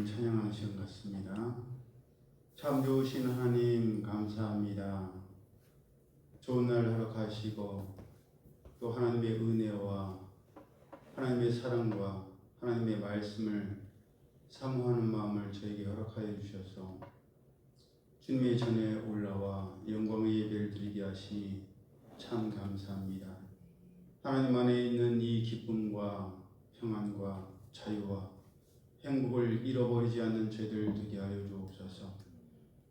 찬양하는 시간 같습니다. 참 좋으신 하나님 감사합니다. 좋은 날 허락하시고 또 하나님의 은혜와 하나님의 사랑과 하나님의 말씀을 사모하는 마음을 저에게 허락하여 주셔서 주님의 전에 올라와 영광의 예배를 드리게 하시니 참 감사합니다. 하나님 안에 있는 이 기쁨과 평안과 자유와 행복을 잃어버리지 않는 저희들 되게 하여 주옵소서.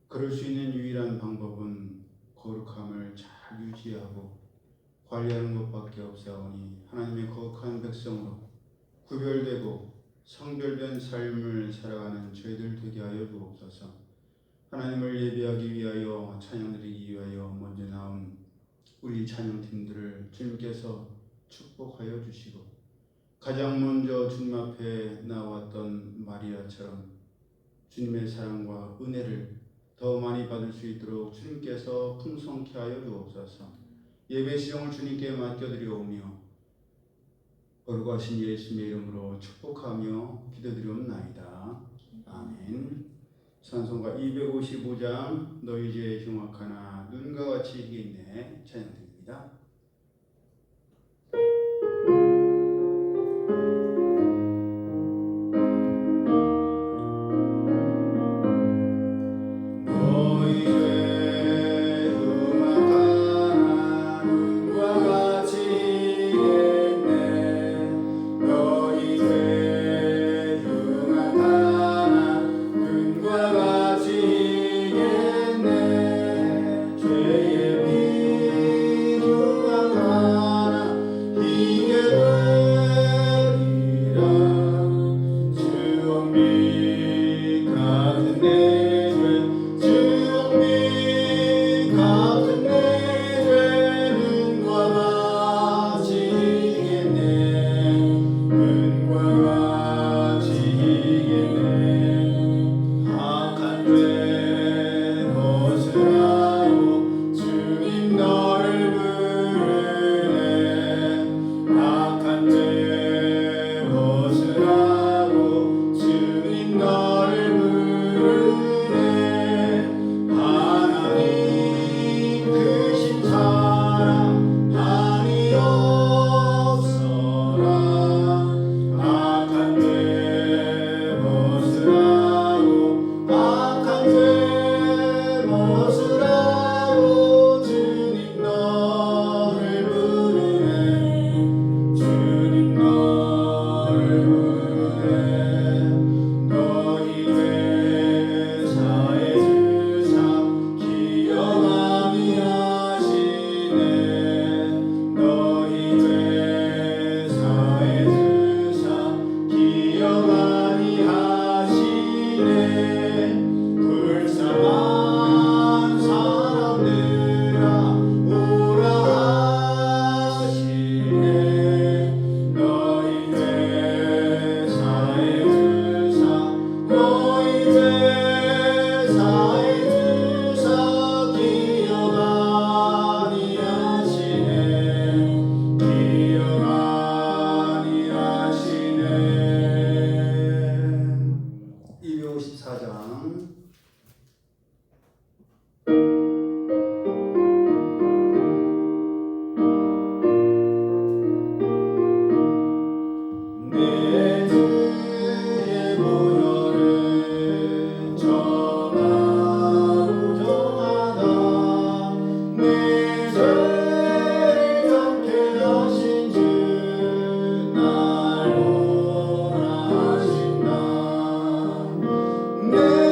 그럴 수 있는 유일한 방법은 거룩함을 잘 유지하고 관리하는 것밖에 없사오니 하나님의 거룩한 백성으로 구별되고 성별된 삶을 살아가는 저희들 되게 하여 주옵소서. 하나님을 예배하기 위하여 찬양드리기 위하여 먼저 나온 우리 찬양팀들을 주님께서 축복하여 주시고 가장 먼저 주님 앞에 나왔던 마리아처럼 주님의 사랑과 은혜를 더 많이 받을 수 있도록 주님께서 풍성케 하여 주옵소서. 예배 시정을 주님께 맡겨드리오며 거룩하신 예수님의 이름으로 축복하며 기도드리옵나이다. 아멘. 찬송가 255장 너희 죄 흉악하나 눈과 같이 희겠네 찬양드립니다. 내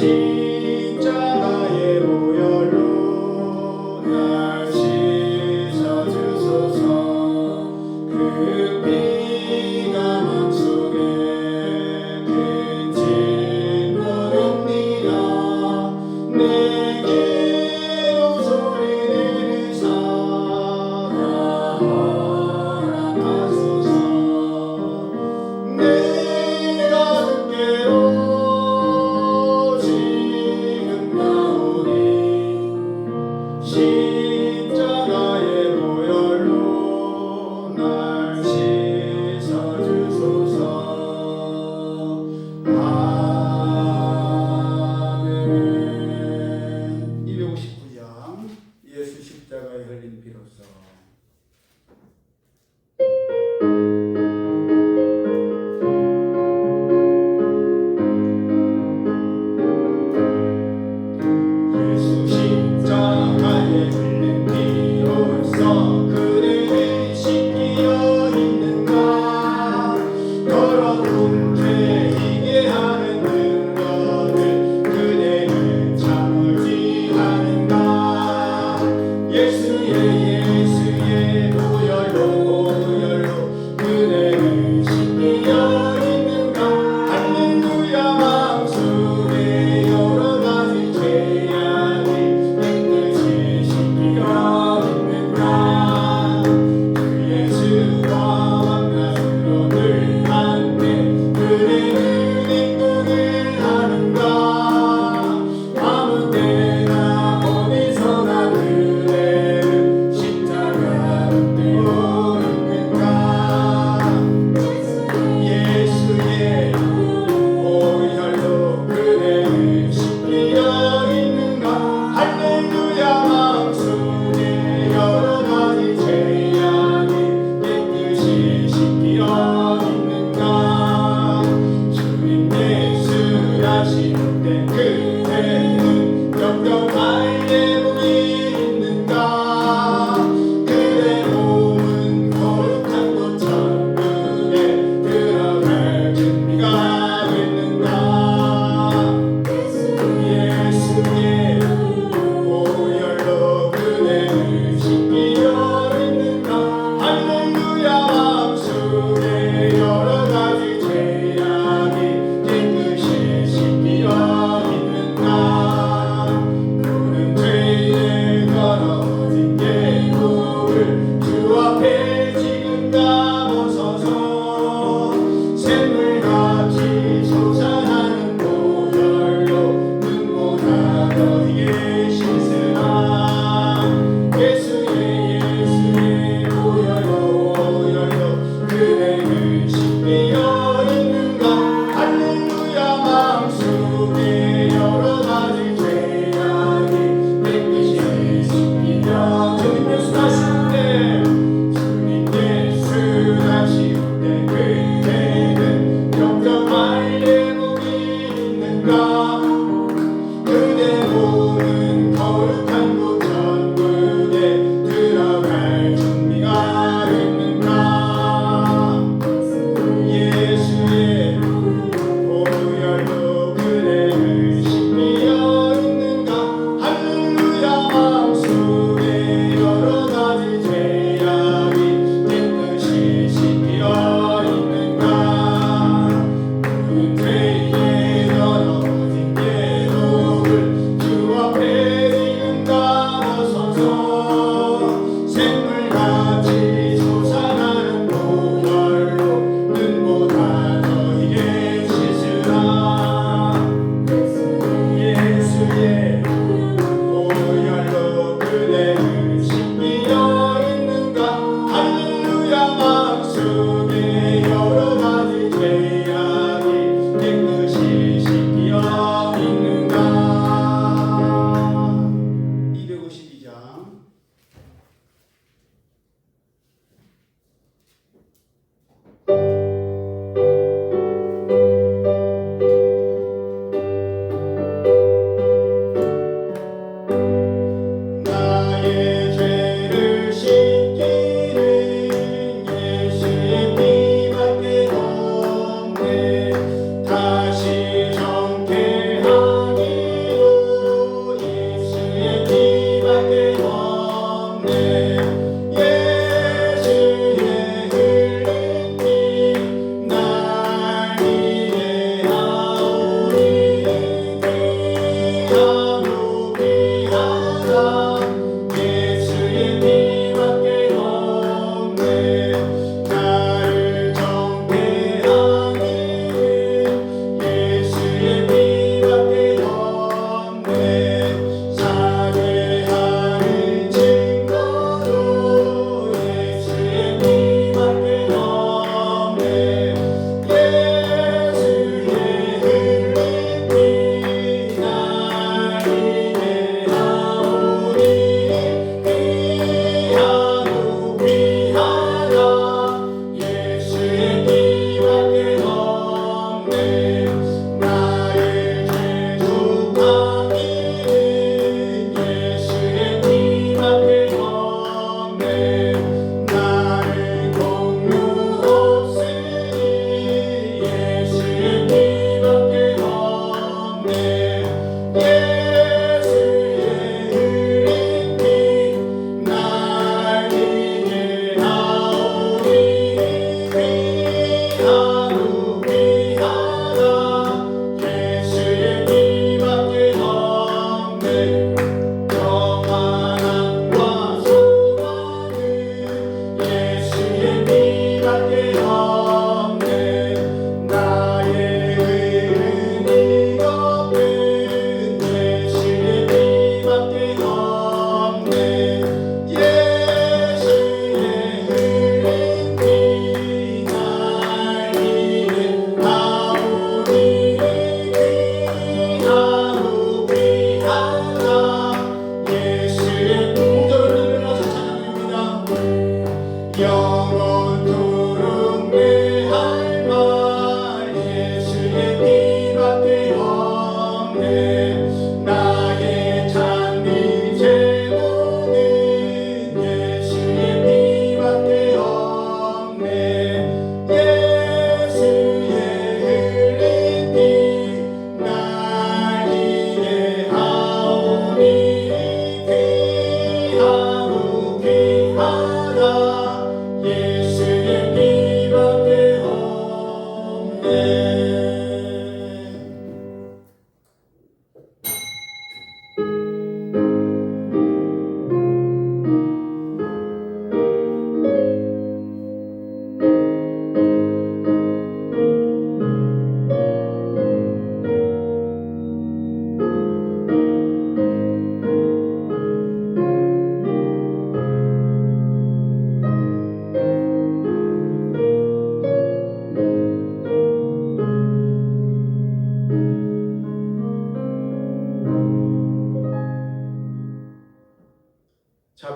십자가의 보혈로 날 씻어주소서. 그 피가 맘속에 큰 짐뿐입니다. 내게로 소리를 허락하소서. 내가 주께로 지금 나오니 십자가의 보혈로 날 씻어주소서. 아멘. 259장 예수 십자가에 흘린 피로써. 예수 십자가에 흘린 피로써 그대를 씻기어 있는가. 더러운 죄이게 하는 능력을 그대는 참을지 하는가. 예수의 보혈로 그대를 씻기어 있는가. 할렐루야. 마음속에 여러 가지 죄악이 깨끗이 씻기어 있는가. 주 예수와 만남으로 늘 함께 그대는 행복을 하는가. 아무 때나 어디서나 그대는 십자가 붙들고 있는가. 예수의 보혈로 그대를 씻기어 있는가. 할렐루야. 마음속에 여러 가지 죄악이 깨끗이 씻기어 있는가. 주님 예수 하실 때 그대는 영영할 내복이 있는가. 그대 몸은 거룩한 곳 천국에 들어갈 준비가 됐는가. 예수의 보혈로 그대를 씻기어 있는가. 할렐루야. 마음속에 여러 가지 죄악이 깨끗이 씻기어 있는가. 그는 죄에 더러워진 예복을 주 앞에 지금 감아서서 샘물같이 솟아나는 보혈로 눈보다 너희의 신세라. 예수의 보혈로 그대를 씻기어 있는가. 할렐루야. 마음속에 여러 가지 죄악이 깨끗이 씻기어. 주님 예수 하실 때 그대는 영영할 내복이 있는가. 그대 몸은 거룩한 곳 천국에 들어갈 준비가 됐는가. 예수의 보혈로 그대를 씻기어 있는가. 할렐루야. 마음속에 여러 가지 죄악이 깨끗이 씻기어 있는가. 그는 죄에 더러워진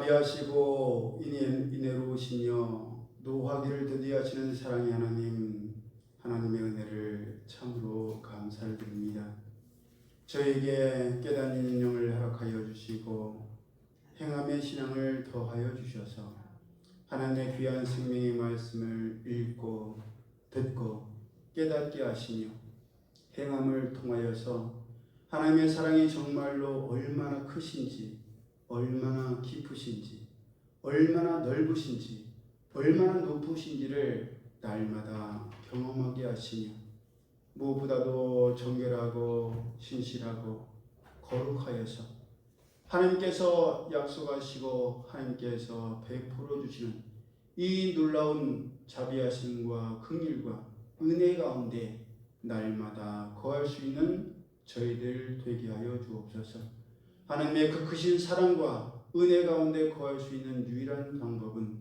자비하시고 인애로우시며 노하기를 더디하시는 사랑의 하나님, 하나님의 은혜를 참으로 감사를 드립니다. 저에게 깨닫는 영을 허락하여 주시고 행함의 신앙을 더하여 주셔서 하나님의 귀한 생명의 말씀을 읽고 듣고 깨닫게 하시며 행함을 통하여서 하나님의 사랑이 정말로 얼마나 크신지, 얼마나 깊으신지, 얼마나 넓으신지, 얼마나 높으신지를 날마다 경험하게 하시며 무엇보다도 정결하고 신실하고 거룩하여서 하나님께서 약속하시고 하나님께서 베풀어 주시는 이 놀라운 자비하심과 긍휼과 은혜 가운데 날마다 거할 수 있는 저희들 되게 하여 주옵소서. 하나님의 그 크신 사랑과 은혜 가운데 거할 수 있는 유일한 방법은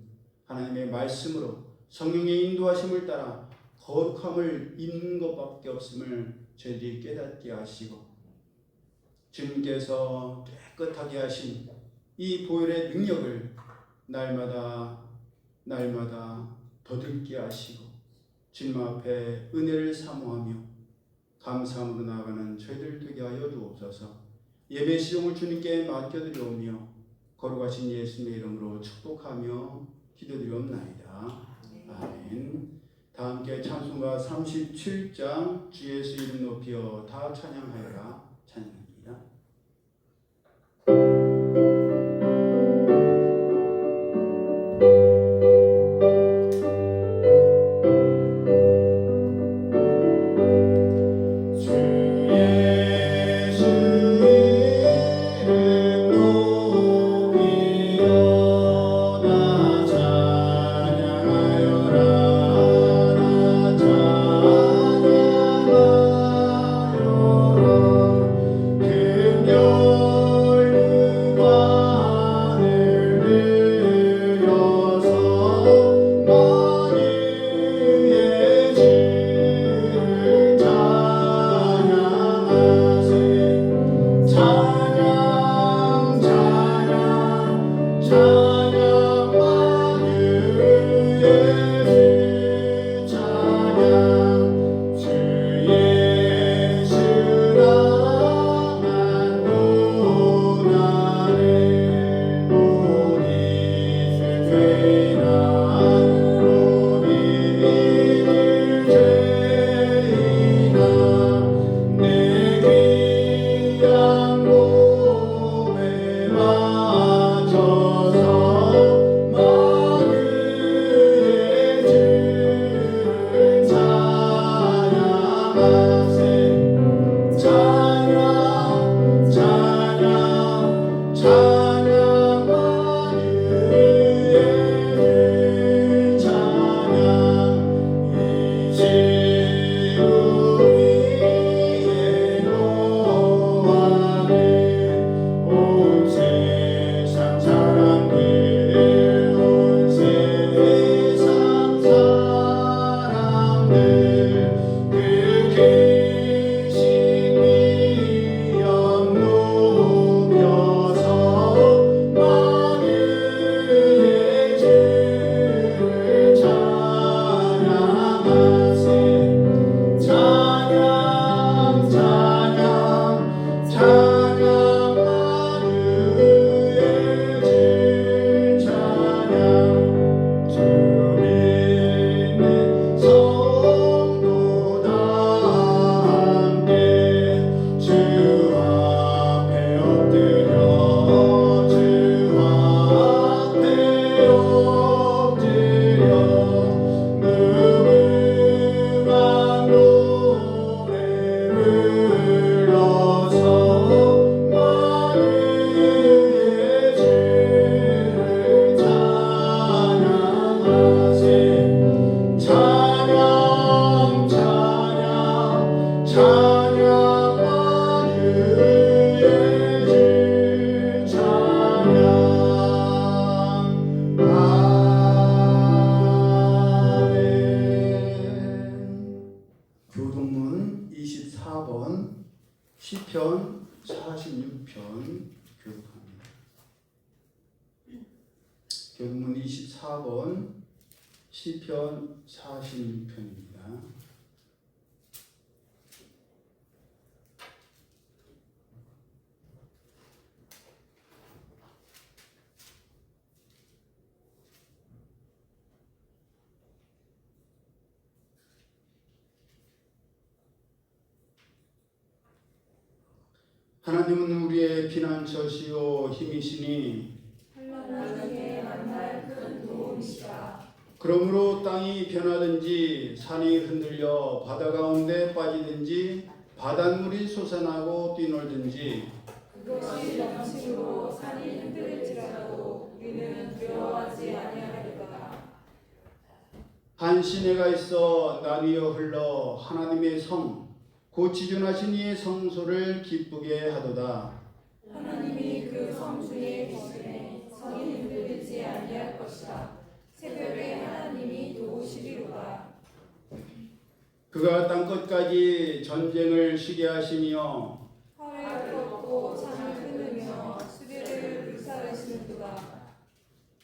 하나님의 말씀으로 성령의 인도하심을 따라 거룩함을 입는 것밖에 없음을 저희들이 깨닫게 하시고 주님께서 깨끗하게 하신 이 보혈의 능력을 날마다 더듬게 하시고 주님 앞에 은혜를 사모하며 감사함으로 나아가는 저희들 되게 하여 주옵소서. 예배 시종을 주님께 맡겨드리오며 거룩하신 예수님의 이름으로 축복하며 기도드리옵나이다. 아멘. 다 함께 찬송가 37장 주 예수 이름 높여 다 찬양하여라 찬양합니다. 시편 46편 교독합니다. 교문문 24번 시편 46편입니다. 하나님은 우리의 피난처시요 힘이시니 하나님의 만날 큰 도움이시라. 그러므로 땅이 변하든지 산이 흔들려 바다 가운데 빠지든지 바닷물이 솟아나고 뛰놀든지 그것이 넘치고 산이 흔들릴지라도 우리는 두려워하지 아니하리로다. 한 시내가 있어 나뉘어 흘러 하나님의 성 곧 지존하신 이의 성소를 기쁘게 하도다. 하나님이 그 성 중에 계시네 성이 흔들리지 아니할 것이라. 새벽에 하나님이 도우시리로다. 그가 땅끝까지 전쟁을 쉬게 하시며 활을 꺾고 창을 끊으며 수레를 불사르시는도다.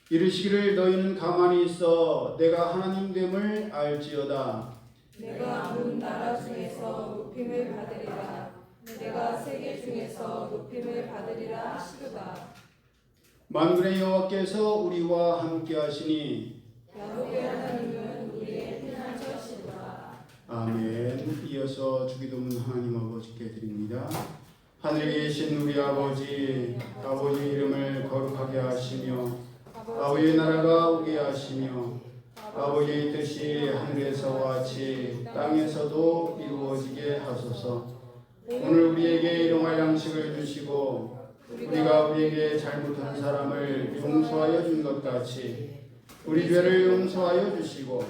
이르시기를 너희는 가만히 있어 내가 하나님 됨을 알지어다. 내가 온 나라 중에서 높임을 받으리라. 내가 세계 중에서 높임을 받으리라 하시도다. 만군의 여호와께서 우리와 함께 하시니 야곱의 하나님은 우리의 피난처시도다. 아멘. 이어서 주기도문 하나님 아버지께 드립니다. 하늘에 계신 우리 아버지 이름을 거룩하게 하시며 아버지의 나라가 오게 하시며 아버지의 뜻이 하늘에서와 같이 땅에서도 이루어지게 하소서. 오늘 우리에게 일용할 양식을 주시고 우리가 우리에게 잘못한 사람을 용서하여 준 것 같이 우리 죄를 용서하여 주시고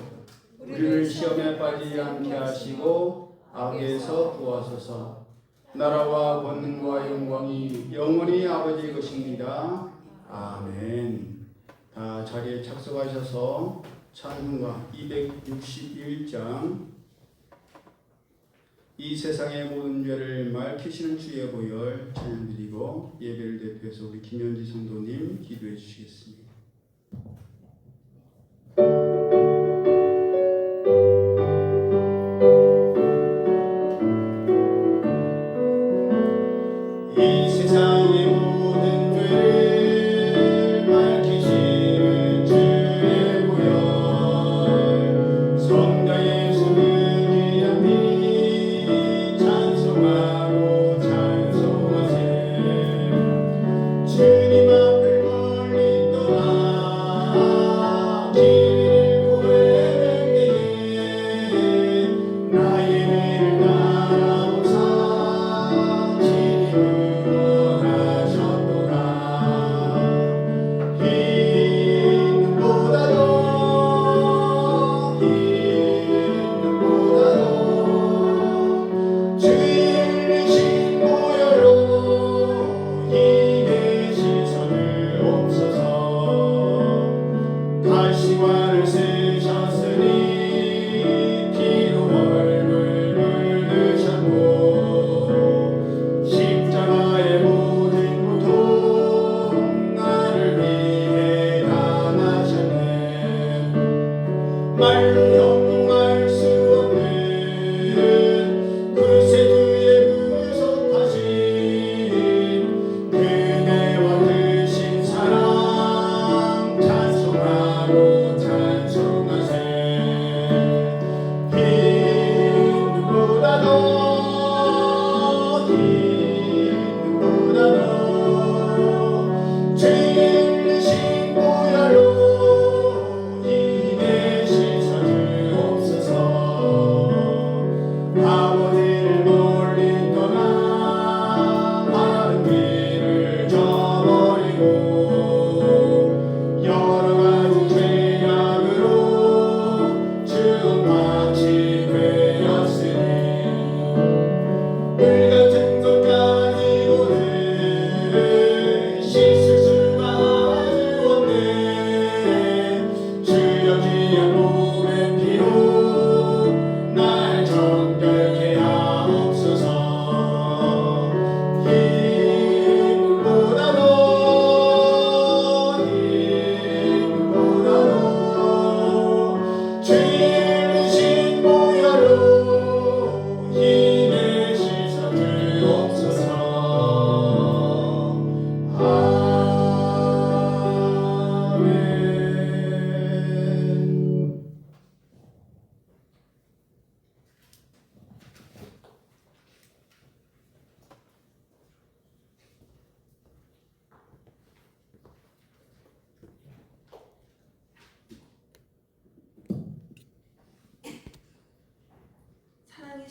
우리를 시험에 빠지지 않게 하시고 악에서 구하소서. 나라와 권능과 영광이 영원히 아버지의 것입니다. 아멘. 다 자리에 착석하셔서 찬송가 261장 이 세상의 모든 죄를 맑히시는 주의 보혈 찬양드리고 예배를 대표해서 우리 김현지 성도님 기도해 주시겠습니다. 이 세상의 모든 죄를 맑히시는 주의 보혈 성자 예수를 귀하니 찬송하고 찬송하세. 주님 앞을 멀리 떠나 길을 구해낼 때에 나의 길을 따라오사 주님을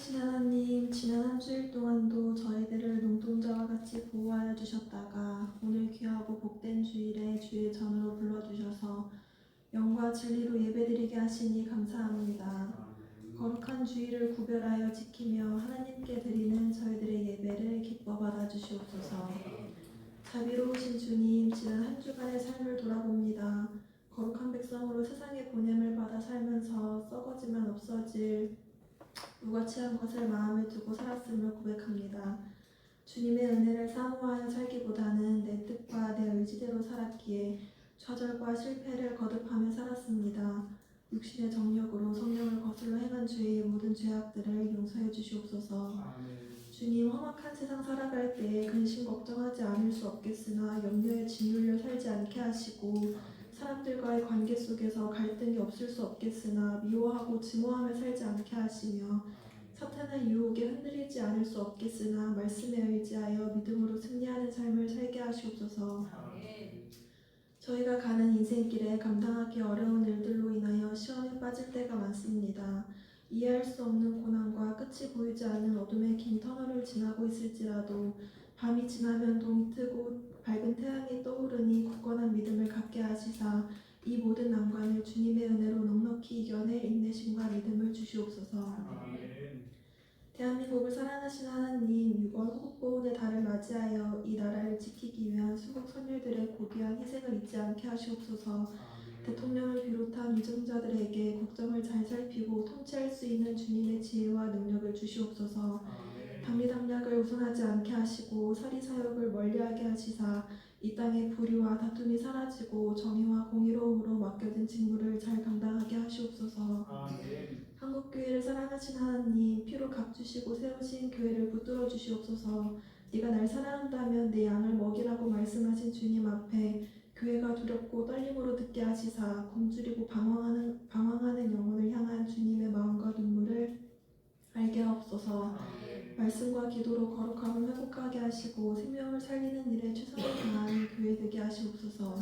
살아계신 하나님, 지난 한 주일 동안도 저희들을 눈동자와 같이 보호하여 주셨다가 오늘 귀하고 복된 주일에 주의 전으로 불러주셔서 영과 진리로 예배드리게 하시니 감사합니다. 거룩한 주일을 구별하여 지키며 하나님께 드리는 저희들의 예배를 기뻐 받아주시옵소서. 자비로우신 주님, 지난 한 주간의 삶을 돌아봅니다. 거룩한 백성으로 세상에 보냄을 받아 살면서 썩어지면 없어질 무가치한 것을 마음에 두고 살았음을 고백합니다. 주님의 은혜를 사모하여 살기보다는 내 뜻과 내 의지대로 살았기에 좌절과 실패를 거듭하며 살았습니다. 육신의 정욕으로 성령을 거슬러 행한 죄의 모든 죄악들을 용서해 주시옵소서. 주님, 험악한 세상 살아갈 때에 근심 걱정하지 않을 수 없겠으나 염려에 짓눌려 살지 않게 하시고 사람들과의 관계 속에서 갈등이 없을 수 없겠으나 미워하고 증오하며 살지 않게 하시며 사탄의 유혹에 흔들리지 않을 수 없겠으나 말씀에 의지하여 믿음으로 승리하는 삶을 살게 하시옵소서. 저희가 가는 인생길에 감당하기 어려운 일들로 인하여 시험에 빠질 때가 많습니다. 이해할 수 없는 고난과 끝이 보이지 않는 어둠의 긴 터널을 지나고 있을지라도 밤이 지나면 동이 트고 밝은 태양이 떠오르니 굳건한 믿음을 갖게 하시사 이 모든 난관을 주님의 은혜로 넉넉히 이겨낼 인내심과 믿음을 주시옵소서. 대한민국을 사랑하신 하나님, 6월 호국보훈의 달을 맞이하여 이 나라를 지키기 위한 수국 선열들의 고귀한 희생을 잊지 않게 하시옵소서. 대통령을 비롯한 위정자들에게 국정을 잘 살피고 통치할 수 있는 주님의 지혜와 능력을 주시옵소서. 당리당략을 우선하지 않게 하시고 사리사욕을 멀리하게 하시사 이 땅의 불의와 다툼이 사라지고 정의와 공의로움으로 맡겨진 직무를 잘 감당하게 하시옵소서. 한국교회를 사랑하신 하나님, 피로 값주시고 세우신 교회를 붙들어 주시옵소서. 네가 날 사랑한다면 내 양을 먹이라고 말씀하신 주님 앞에 교회가 두렵고 떨림으로 듣게 하시사 굶주리고 방황하는 영혼을 향한 주님의 마음과 눈물을 알게 하옵소서. 말씀과 기도로 거룩함을 회복하게 하시고 생명을 살리는 일에 최선을 다하는 교회 되게 하시옵소서.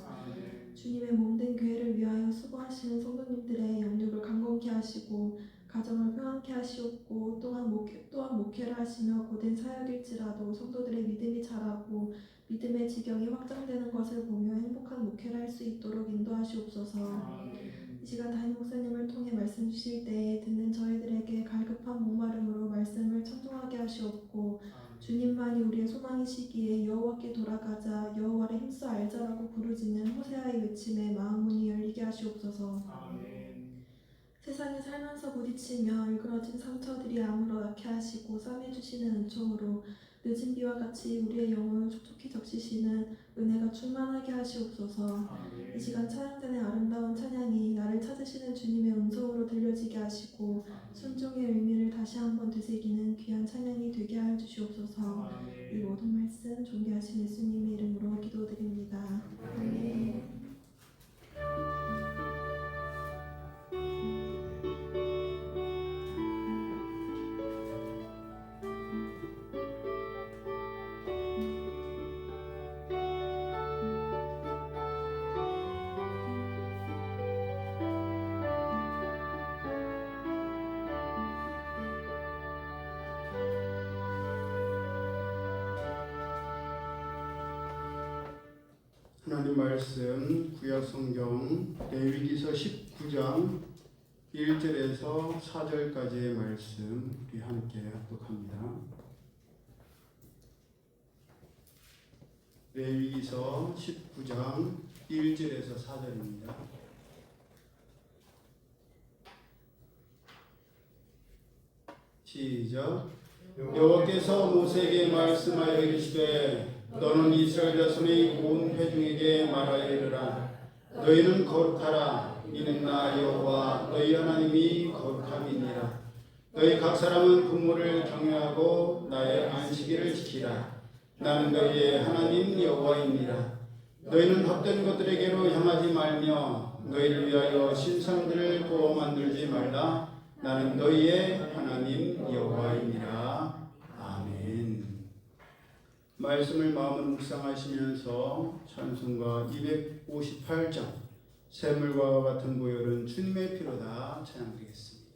주님의 몸된 교회를 위하여 수고하시는 성도님들의 영육을 강건케 하시고 가정을 평안케 하시옵고 또한 목회를 하시며 고된 사역일지라도 성도들의 믿음이 자라고 믿음의 지경이 확장되는 것을 보며 행복한 목회를 할 수 있도록 인도하시옵소서. 이 시간 담임 목사님을 통해 말씀 주실 때에 듣는 저희들에게 갈급한 목마름으로 말씀을 청종하게 하시옵고 주님만이 우리의 소망이시기에 여호와께 돌아가자 여호와를 힘써 알자라고 부르짖는 호세아의 외침에 마음문이 열리게 하시옵소서. 세상에 살면서 부딪히며 일그러진 상처들이 아물어 낫게 하시고 싸매주시는 은총으로 늦은 비와 같이 우리의 영혼을 촉촉히 적시시는 은혜가 충만하게 하시옵소서. 이 시간 찬양단의 아름다운 찬양이 나를 찾으시는 주님의 음성으로 들려지게 하시고 순종의 의미를 다시 한번 되새기는 귀한 찬양이 되게 하여 주시옵소서. 이 모든 말씀 존귀하신 예수님의 이름으로 기도드립니다. 아멘. 하나님 말씀 구약 성경 레위기서 19장 1절에서 4절까지의 말씀 우리 함께 합독합니다. 레위기서 19장 1절에서 4절입니다. 시작. 여호와께서 모세에게 말씀하여 이르시되 너는 이스라엘 자손의 온 회중에게 말하여 이르라. 너희는 거룩하라. 이는 나 여호와 너희 하나님이 거룩함이니라. 너희 각 사람은 부모를 경외하고 나의 안식일을 지키라. 나는 너희의 하나님 여호와이니라. 너희는 헛된 것들에게로 향하지 말며 너희를 위하여 신상들을 구워 만들지 말라. 나는 너희의 하나님 여호와이니라. 아멘. 말씀을 마음으로 묵상하시면서 찬송가 258장 샘물과 같은 보혈은 주님의 피로다 찬양드리겠습니다.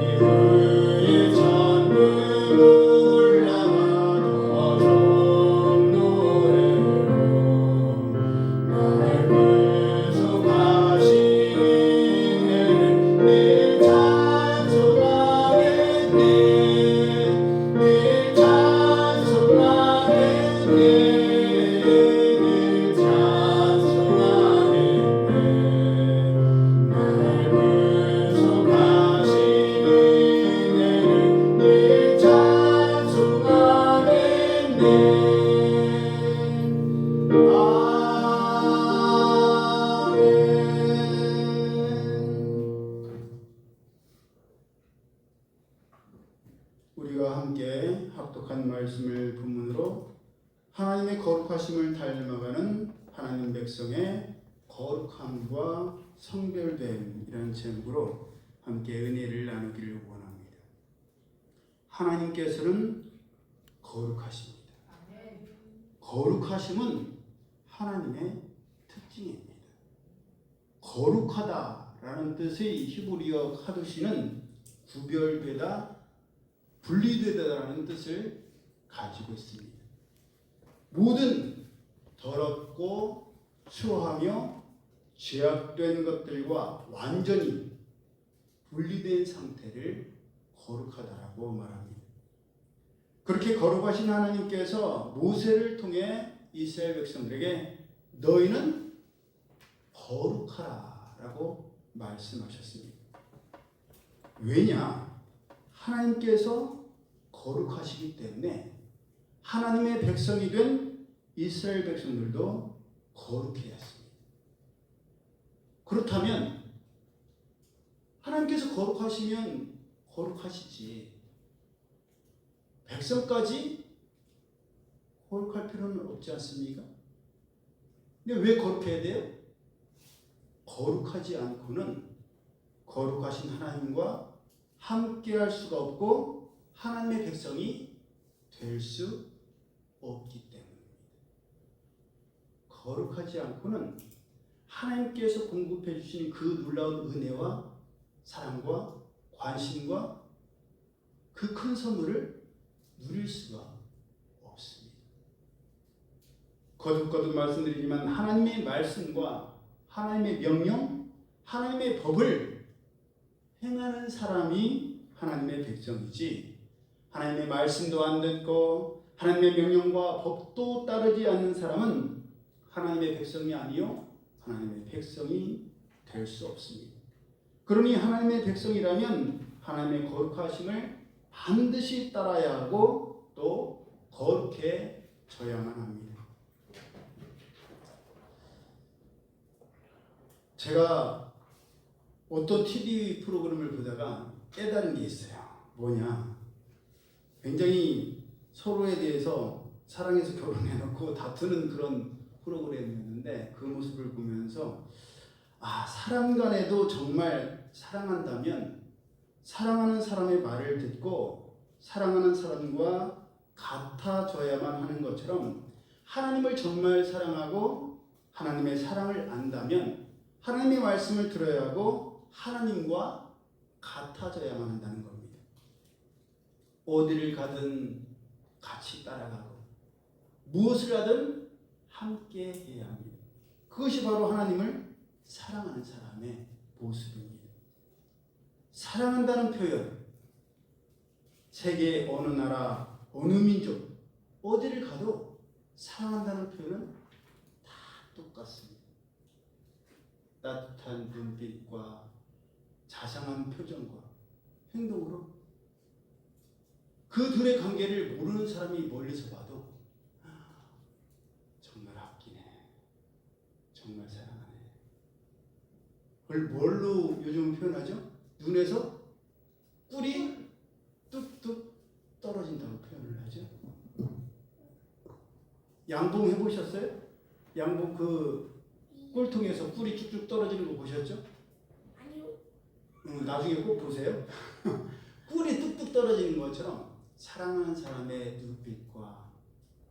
이후에 전부 올라가 더 좋은 노래로 날 구속하시는 늘 찬송하겠네. 늘 찬송하겠네. 늘 찬송하겠네. 날 구속하시는 늘 찬송하겠네. 우리가 함께 합독한 말씀을 본문으로 하나님의 거룩하심을 닮아가는 하나님 백성의 거룩함과 성별됨이라는 제목으로 함께 은혜를 나누기를 원합니다. 하나님께서는 거룩하십니다. 거룩하심은 하나님의 특징입니다. 거룩하다라는 뜻의 히브리어 카도시는 구별되다, 분리되다라는 뜻을 가지고 있습니다. 모든 더럽고 추하며 죄악된 것들과 완전히 분리된 상태를 거룩하다라고 말합니다. 그렇게 거룩하신 하나님께서 모세를 통해 이스라엘 백성들에게 너희는 거룩하라라고 말씀하셨습니다. 왜냐? 하나님께서 거룩하시기 때문에 하나님의 백성이 된 이스라엘 백성들도 거룩해야 했습니다. 그렇다면 하나님께서 거룩하시면 거룩하시지 백성까지 거룩할 필요는 없지 않습니까? 근데 왜 거룩해야 돼요? 거룩하지 않고는 거룩하신 하나님과 함께할 수가 없고 하나님의 백성이 될 수 없기 때문입니다. 거룩하지 않고는 하나님께서 공급해 주신 그 놀라운 은혜와 사랑과 관심과 그 큰 선물을 누릴 수가 없습니다. 거듭거듭 말씀드리지만 하나님의 말씀과 하나님의 명령, 하나님의 법을 행하는 사람이 하나님의 백성이지 하나님의 말씀도 안 듣고 하나님의 명령과 법도 따르지 않는 사람은 하나님의 백성이 아니요 하나님의 백성이 될 수 없습니다. 그러니 하나님의 백성이라면 하나님의 거룩하심을 반드시 따라야 하고 또 거룩해져야만 합니다. 제가 어떤 TV 프로그램을 보다가 깨달은 게 있어요. 뭐냐? 굉장히 서로에 대해서 사랑해서 결혼해놓고 다투는 그런 프로그램이었는데 그 모습을 보면서 사람 간에도 정말 사랑한다면 사랑하는 사람의 말을 듣고 사랑하는 사람과 같아져야만 하는 것처럼 하나님을 정말 사랑하고 하나님의 사랑을 안다면 하나님의 말씀을 들어야 하고 하나님과 같아져야만 한다는 겁니다. 어디를 가든 같이 따라가고 무엇을 하든 함께 해야 합니다. 그것이 바로 하나님을 사랑하는 사람의 모습입니다. 사랑한다는 표현, 세계 어느 나라, 어느 민족, 어디를 가도 사랑한다는 표현은 다 똑같습니다. 따뜻한 눈빛과 자상한 표정과 행동으로 그 둘의 관계를 모르는 사람이 멀리서 봐도 정말 아끼네, 정말 사랑하네. 그걸 뭘로 요즘 표현하죠? 눈에서 꿀이 뚝뚝 떨어진다고 표현을 하죠. 양봉 해보셨어요? 양봉 그 꿀통에서 꿀이 쭉쭉 떨어지는 거 보셨죠? 아니요. 나중에 꼭 보세요. 꿀이 뚝뚝 떨어지는 것처럼 사랑하는 사람의 눈빛과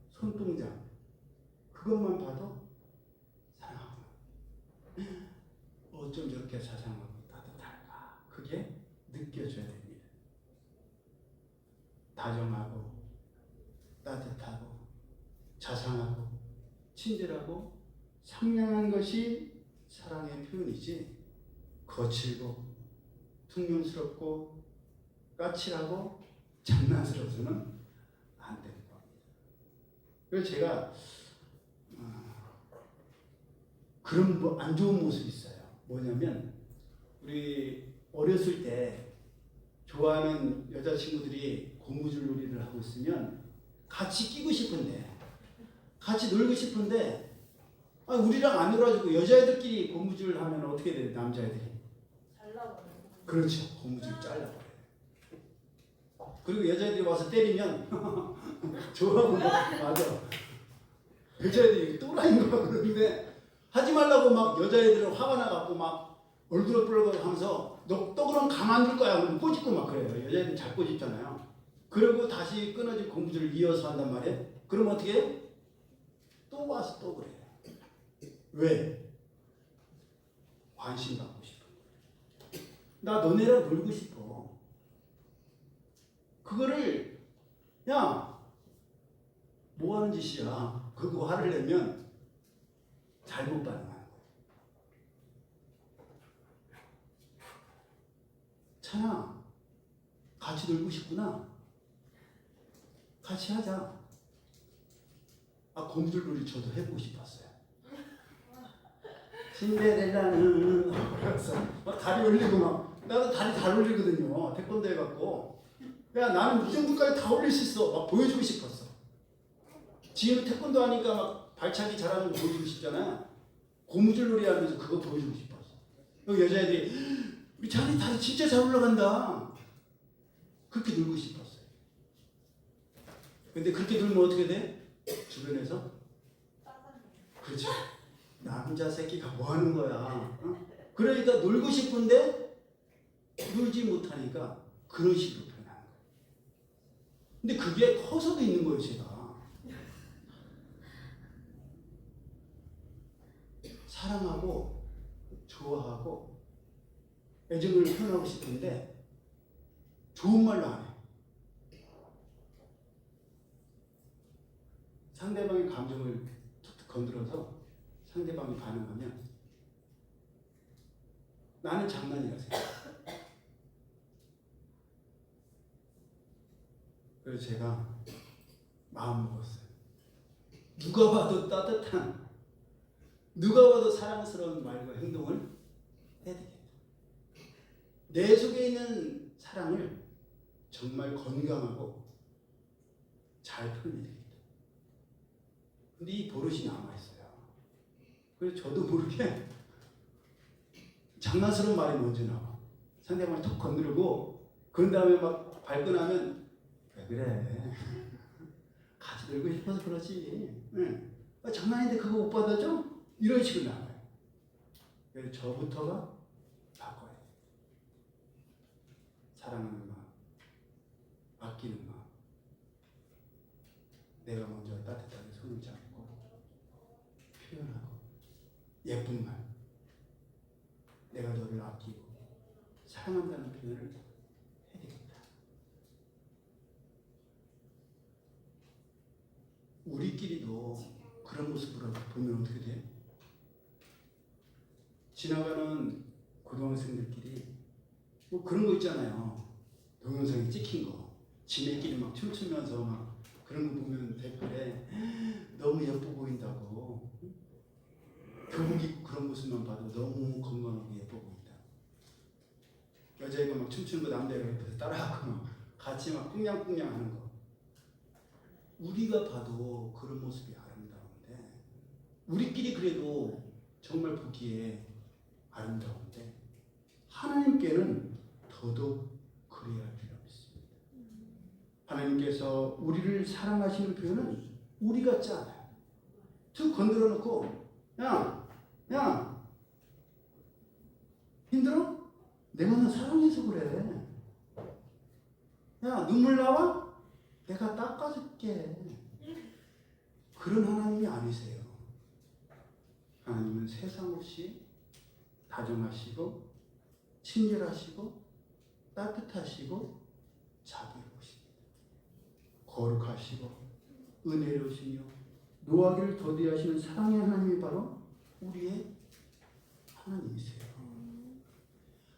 손동작 그것만 봐도 사랑하구나. 어쩜 저렇게 사랑하고 따뜻할까? 그게 느껴져야 됩니다. 다정하고 따뜻하고 자상하고 친절하고 상냥한 것이 사랑의 표현이지, 거칠고 퉁명스럽고 까칠하고 장난스러워서는 안 되는 겁니다. 그래서 제가 그런 안 좋은 모습이 있어요. 뭐냐면 우리 어렸을 때 좋아하는 여자친구들이 고무줄 놀이를 하고 있으면 같이 끼고 싶은데, 같이 놀고 싶은데, 우리랑 안 놀아주고 여자애들끼리 고무줄 하면 어떻게 돼요? 남자애들이 잘라버려. 그렇죠. 고무줄 잘라버려요. 그리고 여자애들이 와서 때리면 좋아하고 맞아. 여자애들이 또라이인 거 그러는데 하지 말라고 막 여자애들은 화가 나갖고 막 얼굴을 불러가고 하면서 너 또 그럼 가만둘 거야. 그러면 꼬집고 막 그래요. 여자애들은 잘 꼬집잖아요. 그리고 다시 끊어진 고무줄을 이어서 한단 말이에요. 그럼 어떻게 해요? 또 와서 또 그래요. 왜? 관심 받고 싶어. 나 너네랑 놀고 싶어. 그거를 야 뭐 하는 짓이야. 그거 화를 내면 잘못 반응하는 거예요. 찬아, 같이 놀고 싶구나. 같이 하자. 고무줄 놀이 저도 해보고 싶었어요. 신데렐라는 그래서 막 다리 올리고 막 나도 다리 잘 올리거든요. 태권도 해갖고 야 나는 이 정도까지 다 올릴 수 있어. 막 보여주고 싶었어. 지금 태권도 하니까 막 발차기 잘하는 거 보여주고 싶잖아. 고무줄 놀이 하면서 그거 보여주고 싶었어. 그 여자애들이 우리 자리 다리 진짜 잘 올라간다. 그렇게 놀고 싶었어요. 근데 그렇게 놀면 어떻게 돼? 주변에서 그렇죠. 남자 새끼가 뭐 하는 거야? 그러니까 놀고 싶은데 놀지 못하니까 그런 식으로 표현하는 거예요. 근데 그게 커서도 있는 거예요, 제가. 사랑하고 좋아하고 애정을 표현하고 싶은데 좋은 말로 안 해. 상대방의 감정을 툭툭 건드려서 상대방이 반응하면 나는 장난이라 생각해. 그래서 제가 마음 먹었어요. 누가 봐도 따뜻한, 누가 봐도 사랑스러운 말과 행동을 해야 되겠다. 내 속에 있는 사랑을 정말 건강하고 잘 표현해야 되겠다. 근데 이 버릇이 남아있어요. 그래서 저도 모르게 장난스러운 말이 먼저 나와. 상대방을 턱 건드리고 그런 다음에 막 발끈하면 왜 그래? 같이 놀고 싶어서 그러지. 응. 장난인데 그거 못 받아줘? 이런 식으로 나와요. 그래서 저부터가 바꿔야 돼. 사랑하는 마음, 아끼는 마음. 내가 먼저 따뜻하게 손을 잡고 표현하고 예쁜 말, 내가 너를 아끼고 사랑한다는 표현을 해야 되겠다. 우리끼리도 그런 모습으로 보면 어떻게 돼? 지나가는 고등학생들끼리 뭐 그런 거 있잖아요. 동영상에 찍힌 거, 지네끼리 막 춤추면서 막 그런 거 보면 댓글에 너무 예뻐 보인다고. 교복 입고 그런 모습만 봐도 너무 건강하고 예뻐 보인다. 여자애가 막 춤추는 거 남자애가 옆에서 따라하고 막 같이 막 뿡냥뿡냥 하는 거. 우리가 봐도 그런 모습이 아름다운데, 우리끼리 그래도 정말 보기에 아름다운데 하나님께는 더더욱 그래야 할 필요가 있습니다. 하나님께서 우리를 사랑하시는 표현은 우리 같지 않아요. 툭 건드려 놓고 야 힘들어? 내가 너 사랑해서 그래. 야 눈물 나와? 내가 닦아줄게. 그런 하나님이 아니세요. 하나님은 세상 없이 다정하시고 친절하시고 따뜻하시고 자비로우십니다. 거룩하시고 은혜로우시며 노하기를 더디하시는 사랑의 하나님이 바로 우리의 하나님이세요.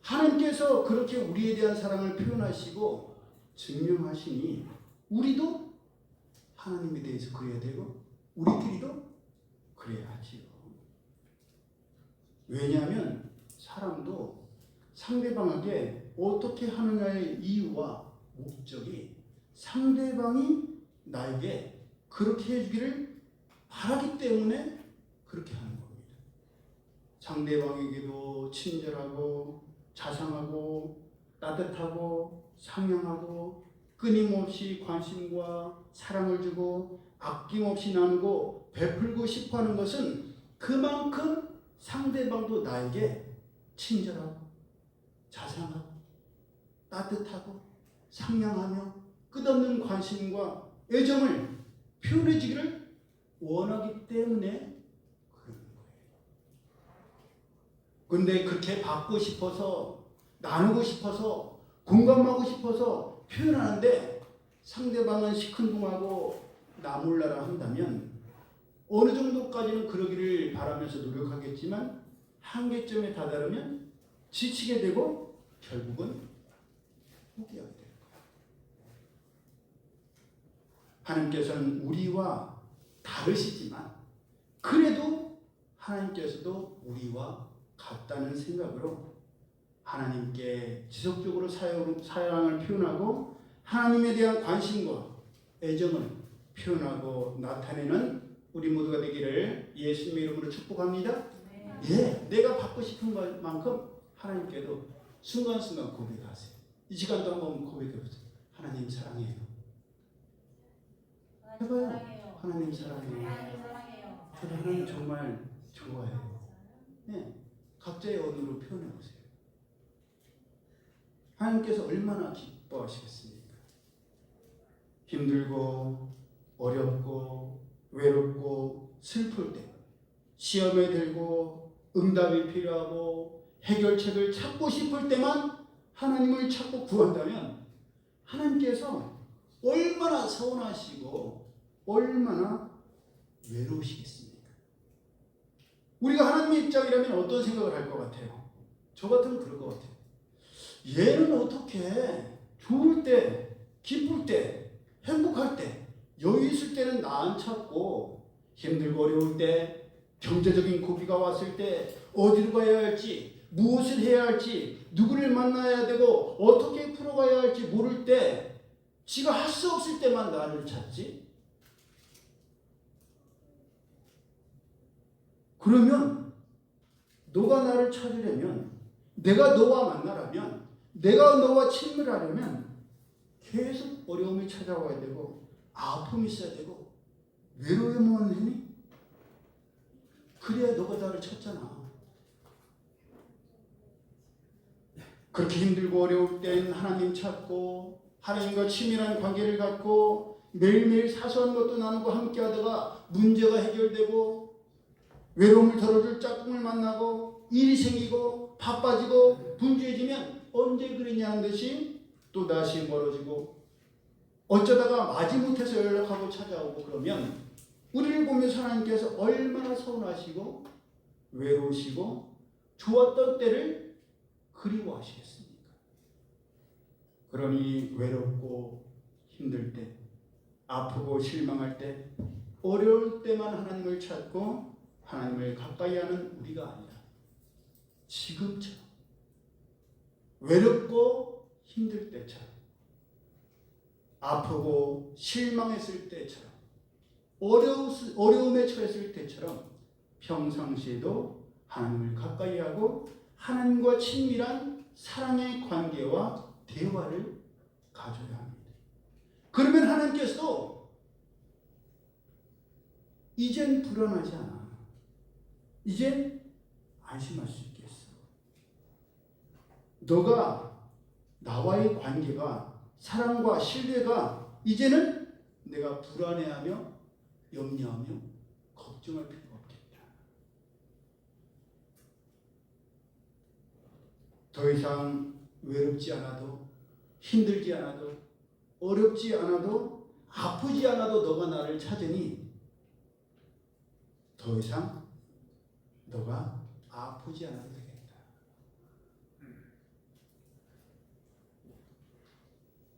하나님께서 그렇게 우리에 대한 사랑을 표현하시고 증명하시니 우리도 하나님에 대해서 그래야 되고 우리끼리도 그래야 하지요. 왜냐하면 사람도 상대방에게 어떻게 하느냐의 이유와 목적이 상대방이 나에게 그렇게 해주기를 바라기 때문에 그렇게 하는 겁니다. 상대방에게도 친절하고 자상하고 따뜻하고 상냥하고 끊임없이 관심과 사랑을 주고 아낌없이 나누고 베풀고 싶어하는 것은 그만큼 상대방도 나에게 친절하고 자상하고 따뜻하고 상냥하며 끝없는 관심과 애정을 표현해 주기를 원하기 때문에 그러는 거예요. 그런데 그렇게 받고 싶어서 나누고 싶어서 공감하고 싶어서 표현하는데 상대방은 시큰둥하고 나몰라라 한다면 어느 정도까지는 그러기를 바라면서 노력하겠지만 한계점에 다다르면 지치게 되고 결국은 포기하게 됩니다. 하나님께서는 우리와 다르시지만 그래도 하나님께서도 우리와 같다는 생각으로 하나님께 지속적으로 사랑을 표현하고 하나님에 대한 관심과 애정을 표현하고 나타내는 우리 모두가 되기를 예수님의 이름으로 축복합니다. 예, 내가 받고 싶은 것만큼 하나님께도 순간순간 고백하세요. 이 시간도 한번 고백해보세요. 하나님 사랑해요. 해봐요. 하나님 사랑해요. 저도 하나님 정말 좋아해요. 네, 각자의 언어로 표현해보세요. 하나님께서 얼마나 기뻐하시겠습니까? 힘들고 어렵고 외롭고 슬플 때 시험에 들고 응답이 필요하고 해결책을 찾고 싶을 때만 하나님을 찾고 구한다면 하나님께서 얼마나 서운하시고 얼마나 외로우시겠습니까? 우리가 하나님의 입장이라면 어떤 생각을 할 것 같아요? 저 같으면 그럴 것 같아요. 얘는 어떻게 좋을 때, 기쁠 때, 행복할 때, 여유 있을 때는 나 안 찾고 힘들고 어려울 때, 경제적인 고비가 왔을 때 어디로 가야 할지, 무엇을 해야 할지, 누구를 만나야 되고 어떻게 풀어가야 할지 모를 때, 지가 할 수 없을 때만 나를 찾지? 그러면 너가 나를 찾으려면, 내가 너와 만나려면, 내가 너와 친밀하려면 계속 어려움이 찾아와야 되고 아픔이 있어야 되고 외로움만 하니? 그래야 너가 나를 찾잖아. 그렇게 힘들고 어려울 땐 하나님 찾고 하나님과 친밀한 관계를 갖고 매일매일 사소한 것도 나누고 함께하다가 문제가 해결되고 외로움을 덜어줄 짝꿍을 만나고 일이 생기고 바빠지고 분주해지면 언제 그러냐는 듯이 또 다시 멀어지고 어쩌다가 마지못해서 연락하고 찾아오고 그러면 우리를 보면서 하나님께서 얼마나 서운하시고 외로우시고 좋았던 때를 그리워하시겠습니까? 그러니 외롭고 힘들 때, 아프고 실망할 때, 어려울 때만 하나님을 찾고 하나님을 가까이 하는 우리가 아니라 지금처럼 외롭고 힘들 때처럼 아프고 실망했을 때처럼 어려움에 처했을 때처럼 평상시에도 하나님을 가까이 하고 하나님과 친밀한 사랑의 관계와 대화를 가져야 합니다. 그러면 하나님께서도 이젠 불안하지 않아. 이젠 안심할 수 있겠어. 너가 나와의 관계가 사랑과 신뢰가 이제는 내가 불안해하며 염려하며 걱정할 필요가 없겠다. 더 이상 외롭지 않아도, 힘들지 않아도, 어렵지 않아도, 아프지 않아도 너가 나를 찾으니 더 이상 너가 아프지 않아도 되겠다.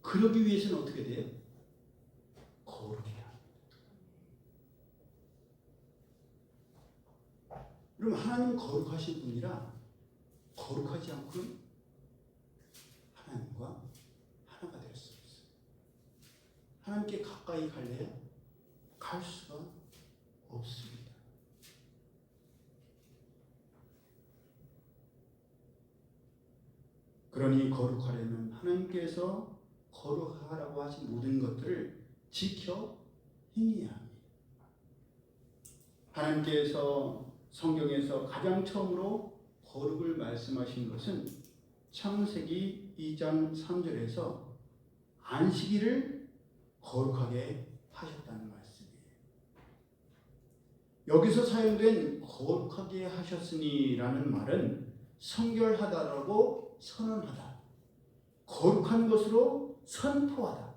그러기 위해서는 어떻게 돼요? 거룩해야. 그럼 하나님은 거룩하신 분이라 거룩하지 않고는 하나님과 하나가 될 수 없어요. 하나님께 가까이 갈래요? 갈 수가 없습니다. 그러니 거룩하려면 하나님께서 거룩하라고 하신 모든 것들을 지켜 행해야 합니다. 하나님께서 성경에서 가장 처음으로 거룩을 말씀하신 것은 창세기 2장 3절에서 안식일을 거룩하게 하셨다는 말씀이에요. 여기서 사용된 거룩하게 하셨으니라는 말은 성결하다라고 선언하다, 거룩한 것으로 선포하다,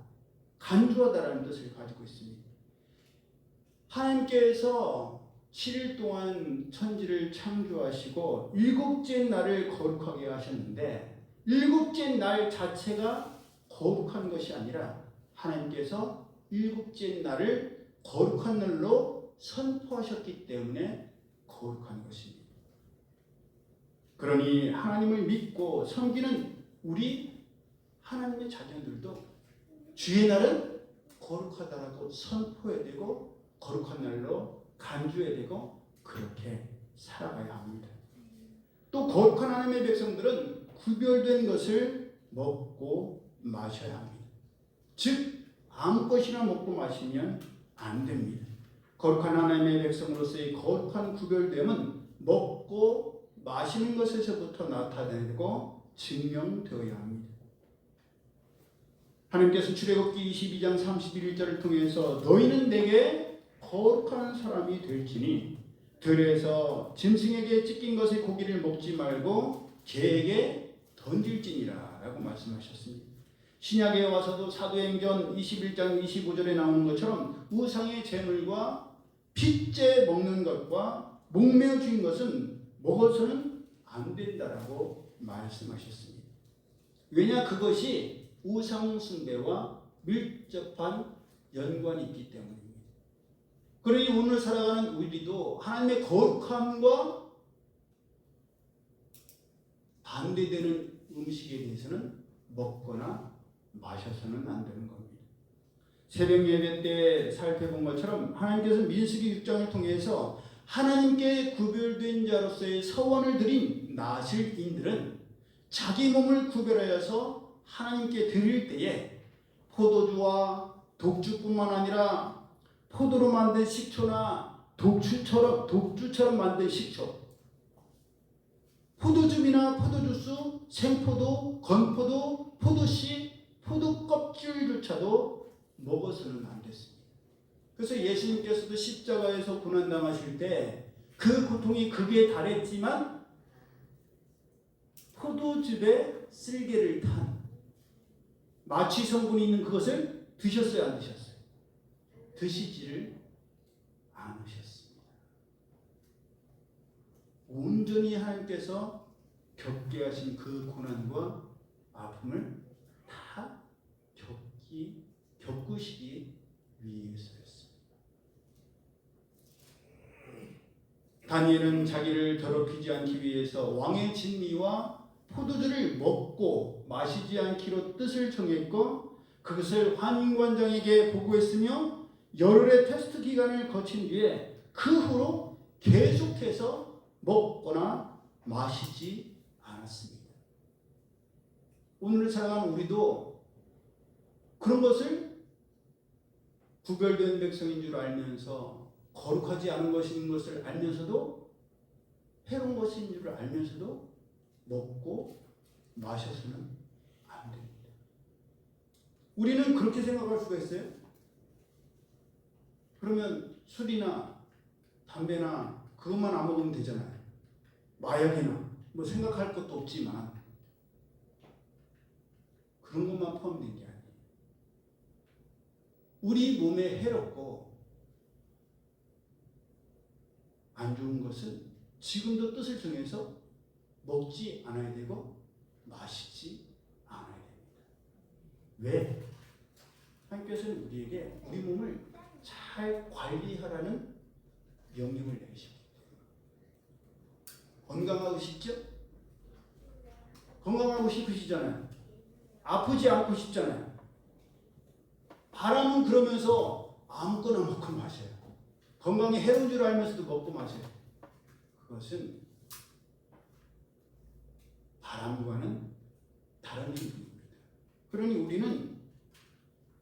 간주하다라는 뜻을 가지고 있습니다. 하나님께서 7일 동안 천지를 창조하시고 일곱째 날을 거룩하게 하셨는데 일곱째 날 자체가 거룩한 것이 아니라 하나님께서 일곱째 날을 거룩한 날로 선포하셨기 때문에 거룩한 것입니다. 그러니 하나님을 믿고 섬기는 우리 하나님의 자녀들도 주의 날은 거룩하다라고 선포해야 되고 거룩한 날로 간주해야 되고 그렇게 살아가야 합니다. 또 거룩한 하나님의 백성들은 구별된 것을 먹고 마셔야 합니다. 즉 아무 것이나 먹고 마시면 안 됩니다. 거룩한 하나님의 백성으로서의 거룩한 구별됨은 먹고 마시는 것에서부터 나타내고 증명되어야 합니다. 하나님께서 출애굽기 22장 31절을 통해서 너희는 내게 거룩한 사람이 될지니 들에서 짐승에게 찢긴 것의 고기를 먹지 말고 개에게 던질지니라 라고 말씀하셨습니다. 신약에 와서도 사도행전 21장 25절에 나오는 것처럼 우상의 제물과 핏째 먹는 것과 목매어 죽인 것은 먹어서는 안 된다라고 말씀하셨습니다. 왜냐 그것이 우상 숭배와 밀접한 연관이 있기 때문입니다. 그러니 오늘 살아가는 우리도 하나님의 거룩함과 반대되는 음식에 대해서는 먹거나 마셔서는 안 되는 겁니다. 새벽 예배 때 살펴본 것처럼 하나님께서 민수기 6장을 통해서 하나님께 구별된 자로서의 서원을 드린 나실인들은 자기 몸을 구별하여서 하나님께 드릴 때에 포도주와 독주뿐만 아니라 포도로 만든 식초나 독주처럼 만든 식초, 포도즙이나 포도주스, 생포도, 건포도, 포도씨, 포도 껍질조차도 먹어서는 안 됐습니다. 그래서 예수님께서도 십자가에서 고난당하실 때 그 고통이 극에 달했지만 포도즙에 쓸개를 탄 마취 성분이 있는 그것을 드셨어요, 안 드셨어요? 드시지를 않으셨습니다. 온전히 하나님께서 겪게 하신 그 고난과 아픔을 다 겪으시기 위해서였습니다. 다니엘은 자기를 더럽히지 않기 위해서 왕의 진미와 포도주를 먹고 마시지 않기로 뜻을 정했고 그것을 환관장에게 보고했으며 열흘의 테스트 기간을 거친 뒤에 그 후로 계속해서 먹거나 마시지 않았습니다. 오늘 살아가는 우리도 그런 것을 구별된 백성인 줄 알면서 거룩하지 않은 것인 것을 알면서도 해로운 것인 줄 알면서도 먹고 마셔서는 안 됩니다. 우리는 그렇게 생각할 수가 있어요. 그러면 술이나 담배나 그것만 안 먹으면 되잖아요. 마약이나 뭐 생각할 것도 없지만 그런 것만 포함된 게 아니에요. 우리 몸에 해롭고 안 좋은 것은 지금도 뜻을 정해서 먹지 않아야 되고 마시지 않아야 됩니다. 왜? 하나님께서는 우리에게 우리 몸을 잘 관리하라는 명령을 내리셨기 때문에. 건강하고 싶죠? 건강하고 싶으시잖아요. 아프지 않고 싶잖아요. 바람은 그러면서 아무거나 먹고 마셔요. 건강에 해로운 줄 알면서도 먹고 마셔요. 그것은 바람과는 다른 행동입니다. 그러니 우리는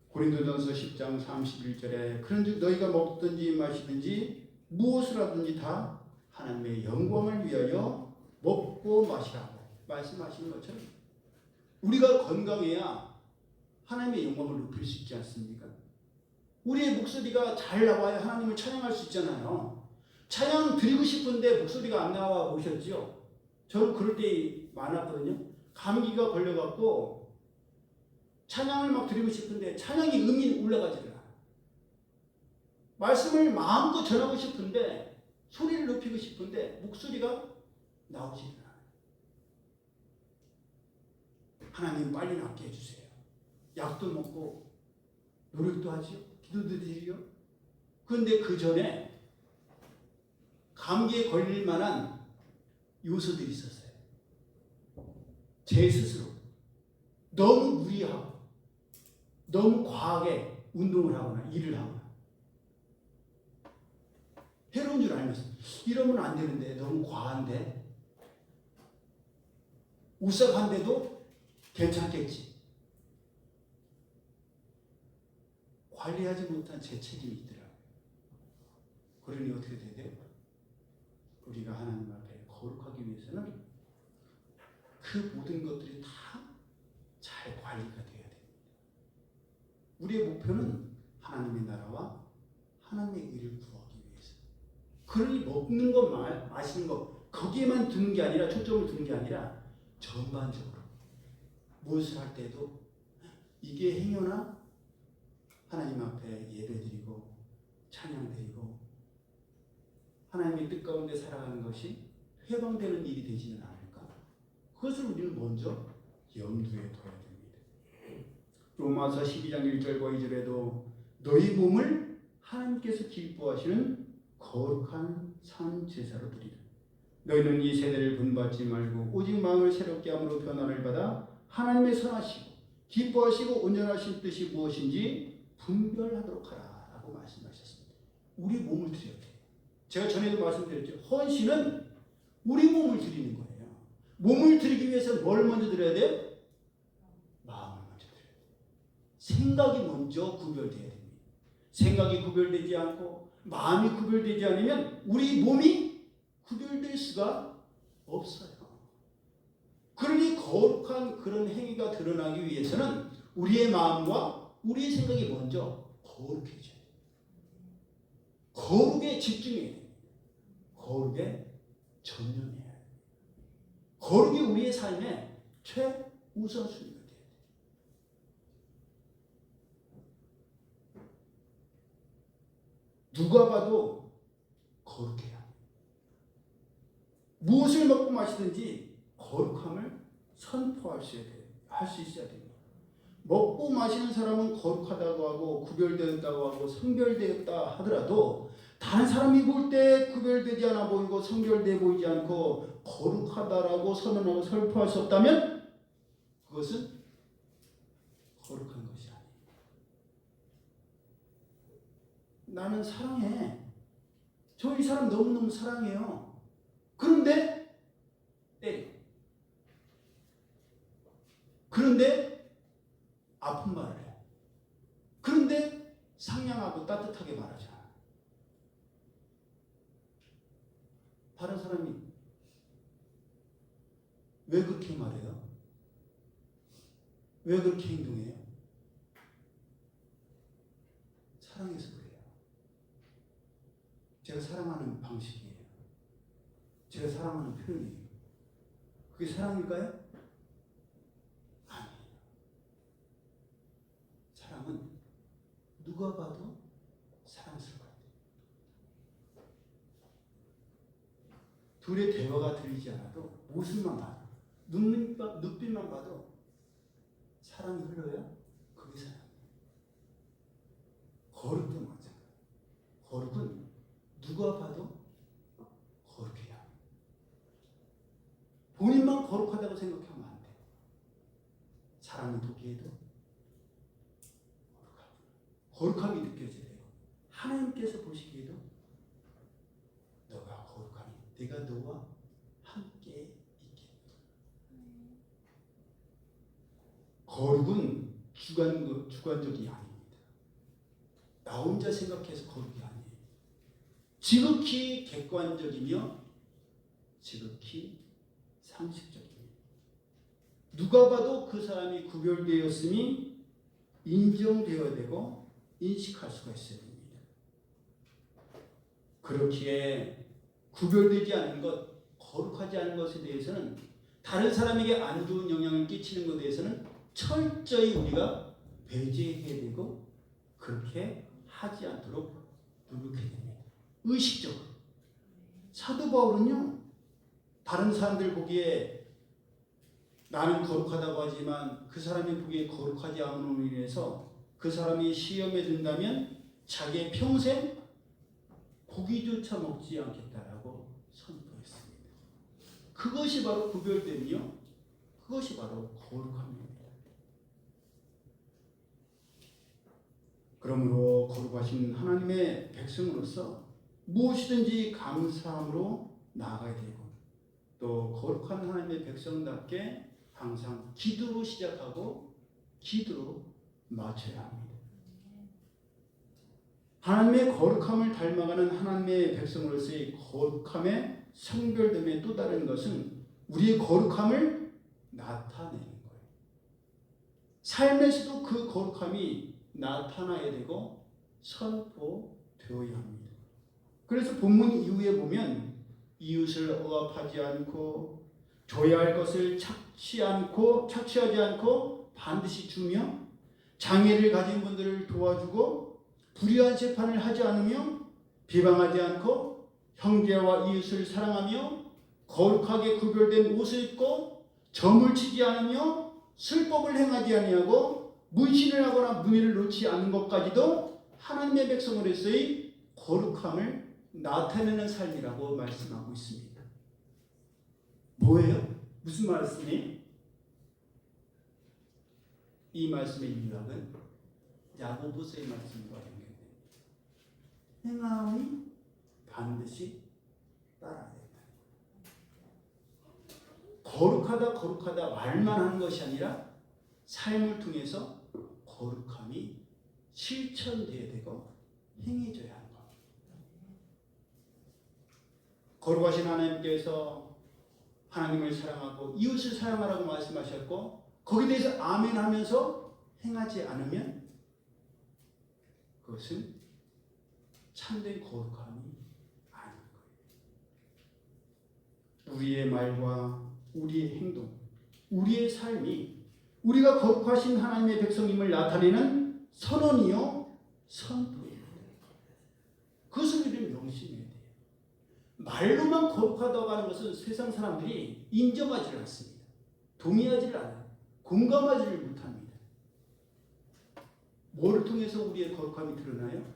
고린도전서 10장 31절에 그런즉 너희가 먹든지 마시든지 무엇을 하든지 다 하나님의 영광을 위하여 먹고 마시라고 말씀하시는 것처럼 우리가 건강해야 하나님의 영광을 높일 수 있지 않습니까? 우리의 목소리가 잘 나와야 하나님을 찬양할 수 있잖아요. 찬양 드리고 싶은데 목소리가 안 나와 보셨죠? 저는 그럴 때 많았거든요. 감기가 걸려갖고 찬양을 막 드리고 싶은데 찬양이 음이 올라가지를 않아요. 말씀을 마음껏 전하고 싶은데 소리를 높이고 싶은데 목소리가 나오지를 않아요. 하나님 빨리 낫게 해주세요. 약도 먹고 노력도 하지요. 기도도 드리요. 그런데 그 전에 감기에 걸릴 만한 요소들이 있었어요. 제 스스로 너무 무리하고 너무 과하게 운동을 하거나 일을 하거나 해로운 줄 알면서 이러면 안 되는데 너무 과한데 오싹한데도 괜찮겠지. 관리하지 못한 제 책임이 있더라고요. 그러니 어떻게 돼야 돼요? 우리가 하나님 앞에 거룩하기 위해서는 그 모든 것들이 다 잘 관리가 돼야 됩니다. 우리의 목표는 하나님의 나라와 하나님의 의를 구하기 위해서. 그러니 먹는 것, 마시는 것 거기에만 두는 게 아니라 초점을 두는 게 아니라 전반적으로 무엇을 할 때도 이게 행여나 하나님 앞에 예배드리고 찬양드리고 하나님의 뜻 가운데 살아가는 것이 회방되는 일이 되지는 않을까? 그것을 우리는 먼저 염두에 둬야 됩니다. 로마서 12장 1절과 2절에도 너희 몸을 하나님께서 기뻐하시는 거룩한 산 제사로 드리라. 너희는 이 세대를 분받지 말고 오직 마음을 새롭게 함으로 변화를 받아 하나님의 선하시고 기뻐하시고 온전하신 뜻이 무엇인지 분별하도록 하라 라고 말씀하셨습니다. 우리 몸을 드려야 돼요. 제가 전에도 말씀드렸죠. 헌신은 우리 몸을 드리는 거예요. 몸을 드리기 위해서 뭘 먼저 드려야 돼요? 마음을 먼저 드려야 돼요. 생각이 먼저 구별돼야 됩니다. 생각이 구별되지 않고 마음이 구별되지 않으면 우리 몸이 구별될 수가 없어요. 그러니 거룩한 그런 행위가 드러나기 위해서는 우리의 마음과 우리의 생각이 먼저 거룩해져야 돼요. 거룩에 집중해야 돼요. 거룩에 전념해야 돼요. 거룩이 우리의 삶의 최우선순위가 돼야 돼요. 누가 봐도 거룩해야 합니다. 무엇을 먹고 마시든지 거룩함을 선포할 수 있어야 됩니다. 먹고 마시는 사람은 거룩하다고 하고 구별되었다고 하고 성별되었다 하더라도 다른 사람이 볼 때 구별되지 않아 보이고 성별돼 보이지 않고 거룩하다라고 선언하고 선포할 수 없다면 그것은 거룩한 것이 아니에요. 나는 사랑해. 저 이 사람 너무너무 사랑해요. 그런데 때려. 그런데 아픈 말을 해. 그런데 상냥하고 따뜻하게 말하지 않아. 다른 사람이 왜 그렇게 말해요? 왜 그렇게 행동해요? 사랑해서 그래요. 제가 사랑하는 방식이에요. 제가 사랑하는 표현이에요. 그게 사랑일까요? 아니에요. 누가 봐도 사랑스러워야 돼. 둘의 대화가 들리지 않아도 모습만 봐도 눈빛만 봐도 사랑이 흘러야 그게 사랑이에요. 거룩도 마찬가지예요. 거룩은 누가 봐도 거룩해야 합니다. 본인만 거룩하다고 생각하면 안 돼요. 사람이 보기에도 거룩함이 느껴져야 돼요. 하나님께서 보시기에도 너가 거룩하니 내가 너와 함께 있겠다. 거룩은 주관적이 아닙니다. 나 혼자 생각해서 거룩이 아니에요. 지극히 객관적이며 지극히 상식적입니다. 누가 봐도 그 사람이 구별되었음이 인정되어야 되고 인식할 수가 있어야 됩니다. 그렇기에 구별되지 않은 것, 거룩하지 않은 것에 대해서는 다른 사람에게 안 좋은 영향을 끼치는 것에 대해서는 철저히 우리가 배제해야 되고 그렇게 하지 않도록 노력해야 됩니다. 의식적으로. 사도 바울은요, 다른 사람들 보기에 나는 거룩하다고 하지만 그 사람이 보기에 거룩하지 않음으로 인해서 그 사람이 시험에 든다면 자기의 평생 고기조차 먹지 않겠다라고 선포했습니다. 그것이 바로 구별됨이요, 그것이 바로 거룩함입니다. 그러므로 거룩하신 하나님의 백성으로서 무엇이든지 감사함으로 나아가야 되고 또 거룩한 하나님의 백성답게 항상 기도로 시작하고 기도로 마쳐야 합니다. 하나님의 거룩함을 닮아가는 하나님의 백성으로서의 거룩함의 성별됨의 또 다른 것은 우리의 거룩함을 나타내는 거예요. 삶에서도 그 거룩함이 나타나야 되고 선포되어야 합니다. 그래서 본문 이후에 보면 이웃을 억압하지 않고 줘야 할 것을 착취하지 않고 반드시 주며 장애를 가진 분들을 도와주고 불의한 재판을 하지 않으며 비방하지 않고 형제와 이웃을 사랑하며 거룩하게 구별된 옷을 입고 점을 치지 않으며 술법을 행하지 아니하고 문신을 하거나 무늬를 놓지 않는 것까지도 하나님의 백성으로서의 거룩함을 나타내는 삶이라고 말씀하고 있습니다. 뭐예요? 무슨 말씀이? 이 말씀의 유학은 야고보서의 말씀과 연결됩니다. 행함이 반드시 따라야 된다. 거룩하다 말만 하는 것이 아니라 삶을 통해서 거룩함이 실천되어야 되고 행해져야 하는 겁니다. 거룩하신 하나님께서 하나님을 사랑하고 이웃을 사랑하라고 말씀하셨고 거기에 대해서 아멘 하면서 행하지 않으면 그것은 참된 거룩함이 아닌 거예요. 우리의 말과 우리의 행동, 우리의 삶이 우리가 거룩하신 하나님의 백성임을 나타내는 선언이요 선포예요. 그것을 우리는 명심해야 돼요. 말로만 거룩하다고 하는 것은 세상 사람들이 인정하지 않습니다. 동의하지 않아요. 공감하지를 못합니다. 뭐를 통해서 우리의 거룩함이 드러나요?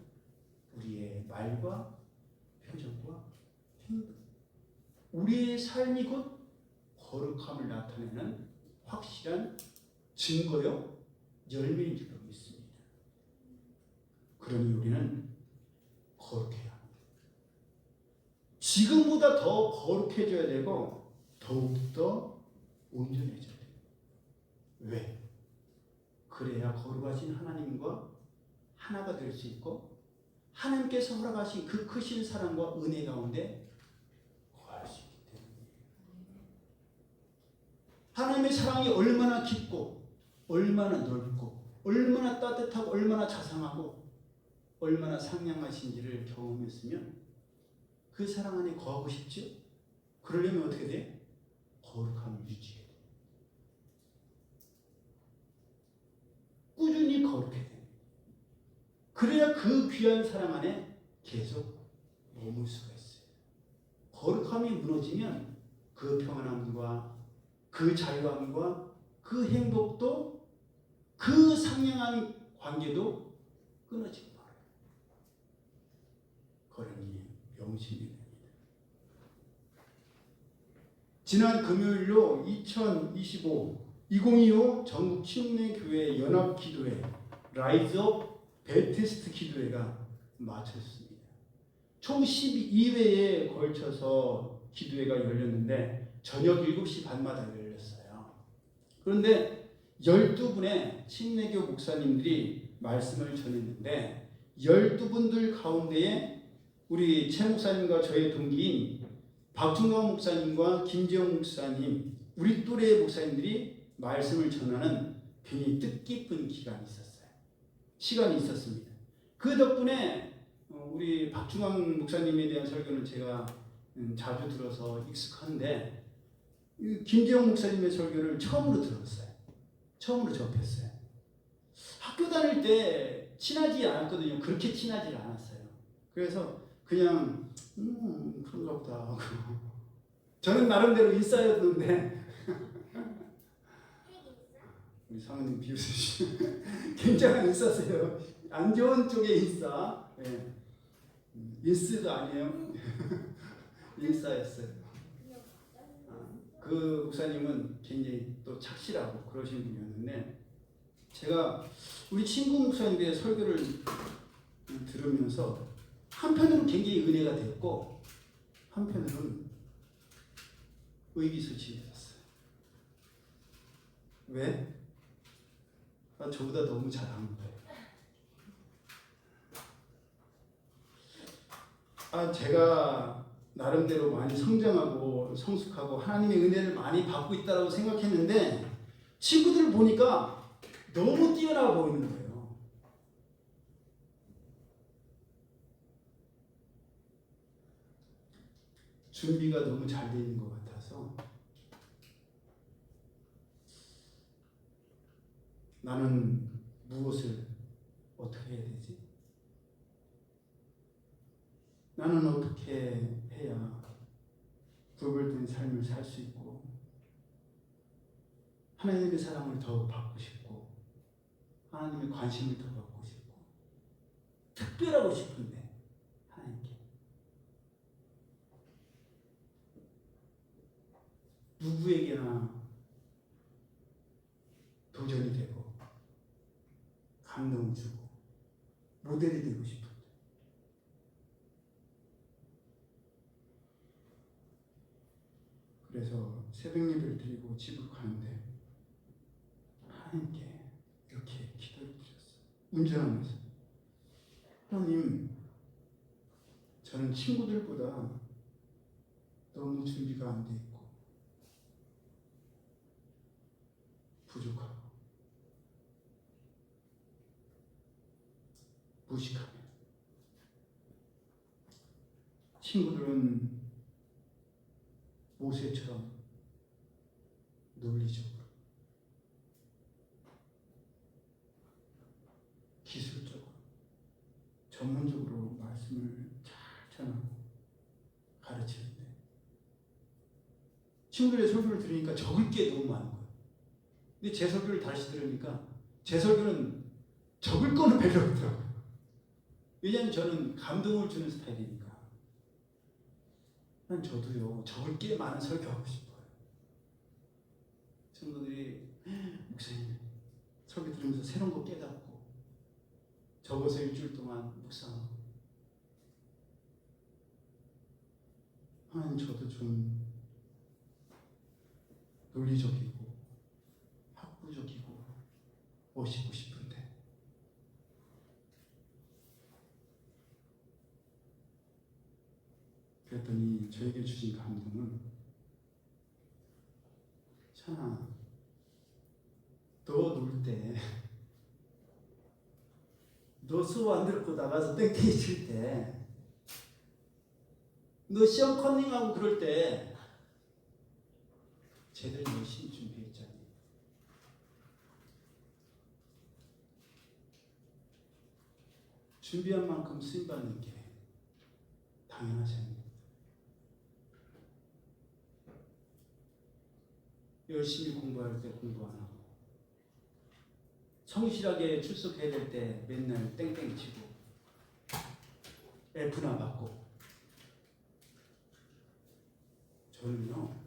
우리의 말과 표정과 행동. 우리의 삶이 곧 거룩함을 나타내는 확실한 증거요 열매인 줄로 믿습니다. 그러니 우리는 거룩해야 합니다. 지금보다 더 거룩해져야 되고 더욱더 온전해져야 돼요. 왜? 그래야 거룩하신 하나님과 하나가 될 수 있고 하나님께서 허락하신 그 크신 사랑과 은혜 가운데 거할 수 있기 때문이에요. 하나님의 사랑이 얼마나 깊고 얼마나 넓고 얼마나 따뜻하고 얼마나 자상하고 얼마나 상냥하신지를 경험했으면 그 사랑 안에 거하고 싶죠? 그러려면 어떻게 돼? 거룩함을 유지해야 돼. 꾸준히 거룩해야 돼. 그래야 그 귀한 사랑 안에 계속 머물 수가 있어요. 거룩함이 무너지면 그 평안함과 그 자유함과 그 행복도 그 상냥한 관계도 끊어지고 말아요. 그러니 명심이 됩니다. 지난 금요일로 2025 전국 침례교회 연합기도회 라이즈 업 베티스트 기도회가 마쳤습니다. 총 12회에 걸쳐서 기도회가 열렸는데 저녁 7시 반마다 열렸어요. 그런데 12분의 침례교 목사님들이 말씀을 전했는데 12분들 가운데에 우리 최 목사님과 저의 동기인 박중광 목사님과 김재용 목사님, 우리 또래의 목사님들이 말씀을 전하는 굉장히 뜻깊은 기간이 있었어요. 시간이 있었습니다. 그 덕분에 우리 박중광 목사님에 대한 설교는 제가 자주 들어서 익숙한데 김재용 목사님의 설교를 처음으로 들었어요. 처음으로 접했어요. 학교 다닐 때 친하지 않았거든요. 그렇게 친하지 않았어요. 그래서 그냥 그런가 보다 하고 저는 나름대로 인싸였는데 우리 사모님 비웃으시 굉장히 인싸세요. 안 좋은 쪽의 인싸. 네. 인스도 아니에요. 인싸였어요. 그 목사님은 굉장히 또 착실하고 그러신 분이었는데 제가 우리 친구 목사님의 설교를 들으면서 한편으로는 굉장히 은혜가 됐고 한편으로는 의기소침해졌어요. 왜? 저보다 너무 잘한 거예요. 제가 나름대로 많이 성장하고 성숙하고 하나님의 은혜를 많이 받고 있다고 생각했는데 친구들을 보니까 너무 뛰어나 보이는 거예요. 준비가 너무 잘 돼 있는 것 같아서 나는 무엇을 어떻게 해야 되지? 나는 어떻게 해야 구별된 삶을 살 수 있고 하나님의 사랑을 더 받고 싶고 하나님의 관심을 더 받고 싶고 특별하고 싶은데 하나님께 누구에게나 도전이 되고 감동을 주고 모델이 되고 싶은데 그래서 새벽 예배를 드리고 집으로 가는데 하나님께 이렇게 기도를 드렸어요. 운전하면서 하나님, 저는 친구들보다 너무 준비가 안 돼 있고 부족하고 무식하며 친구들은 모세처럼 논리적으로 기술적으로 전문적으로 말씀을 잘 전하고 가르치는데 친구들의 설교를 들으니까 적을 게 너무 많은 거예요. 근데 제 설교를 다시 들으니까 제 설교는 적을 거는 별로 없더라고요. 왜냐하면 저는 감동을 주는 스타일이니까. 난 저도요 적을 게 많은 설교하고 싶어요. 친구들이 목사님 설교 들으면서 새로운 거 깨닫고 적어서 일주일 동안 묵상하고 하나님 저도 좀 논리적이고 학구적이고 멋있고 싶은데 그랬더니 저에게 주신 감동은 찬아 너 놀 때 너 수업 안 듣고 나가서 땡땡이 칠 때 너 시험 컨닝하고 그럴 때 제대로 열심히 준비했잖니. 준비한 만큼 쓰임받는 게 당연하지 않습니까? 열심히 공부할 때 공부 안 하고 성실하게 출석해야 될 때 맨날 땡땡 치고 F나 받고. 저는요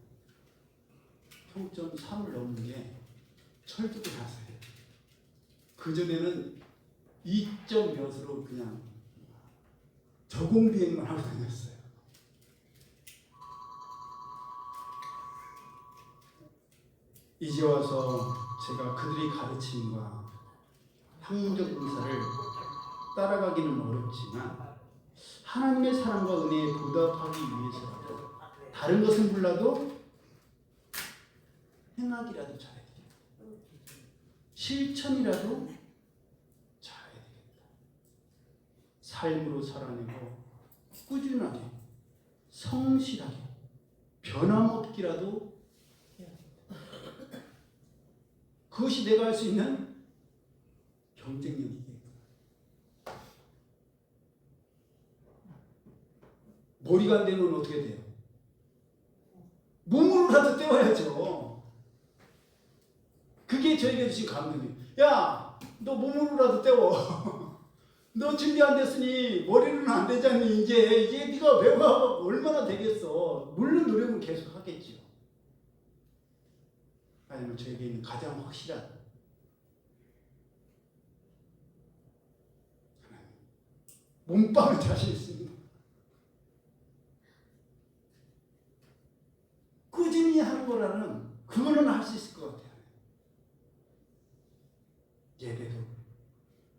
평점 3을 넘는 게 철두고 나서요. 그전에는 2점 몇으로 그냥 저공비행만 하고 다녔어요. 이제 와서 제가 그들이 가르침과 학문적 은사를 따라가기는 어렵지만 하나님의 사랑과 은혜에 보답하기 위해서라도 다른 것은 몰라도 행하기라도 잘해야 되겠다. 실천이라도 잘해야 되겠다. 삶으로 살아내고 꾸준하게 성실하게 변함없기라도 해야 된다. 그것이 내가 할 수 있는 경쟁력이겠다. 머리가 안 되면 어떻게 돼요? 몸으로라도 때워야죠. 그게 저에게 주신 감동이에요. 야, 너 몸으로라도 때워. 너 준비 안 됐으니 머리로는 안 되잖니. 이제 네가 배우가 얼마나 되겠어. 물론 노력은 계속 하겠죠. 아니면 저에게 있는 가장 확실한 몸빵을 자신 있습니다. 꾸준히 하는 거라는 그거는 할 수 있을 것 같아요. 예배도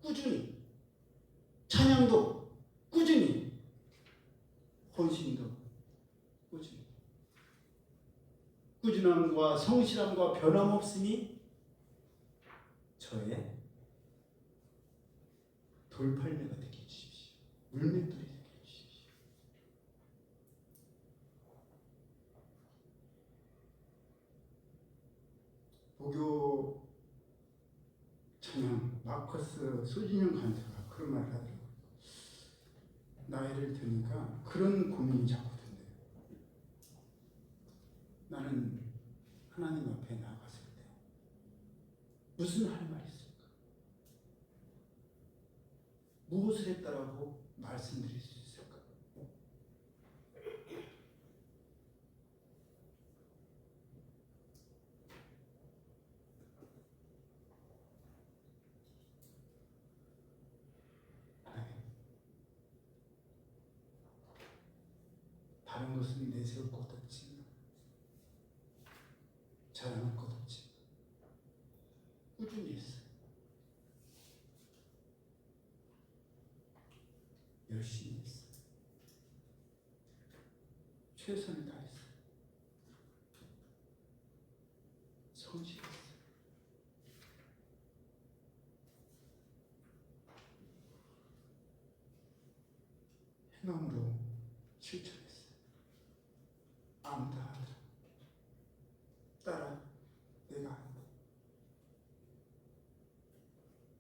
꾸준히, 찬양도 꾸준히, 헌신도 꾸준히. 꾸준함과 성실함과 변함없음이 저의 돌팔매가 되게 해주십시오. 물맷돌이 되게 해주십시오. 보교 찬양 마커스 소진영 간사가 그런 말을 하더라고요. 나이를 드니까 그런 고민이 자꾸 든대요. 나는 하나님 앞에 나갔을 때 무슨 할 말이 있을까? 무엇을 했다라고 말씀드릴 수 있을까? 다른 것은 내세울 것 없지, 자랑할 것 없지. 꾸준히 했어요. 열심히 했어요. 최선을 다했어요. 성실했어요. 행함으로 실천했어요. 아무도 하더라. 따라 내가 한다.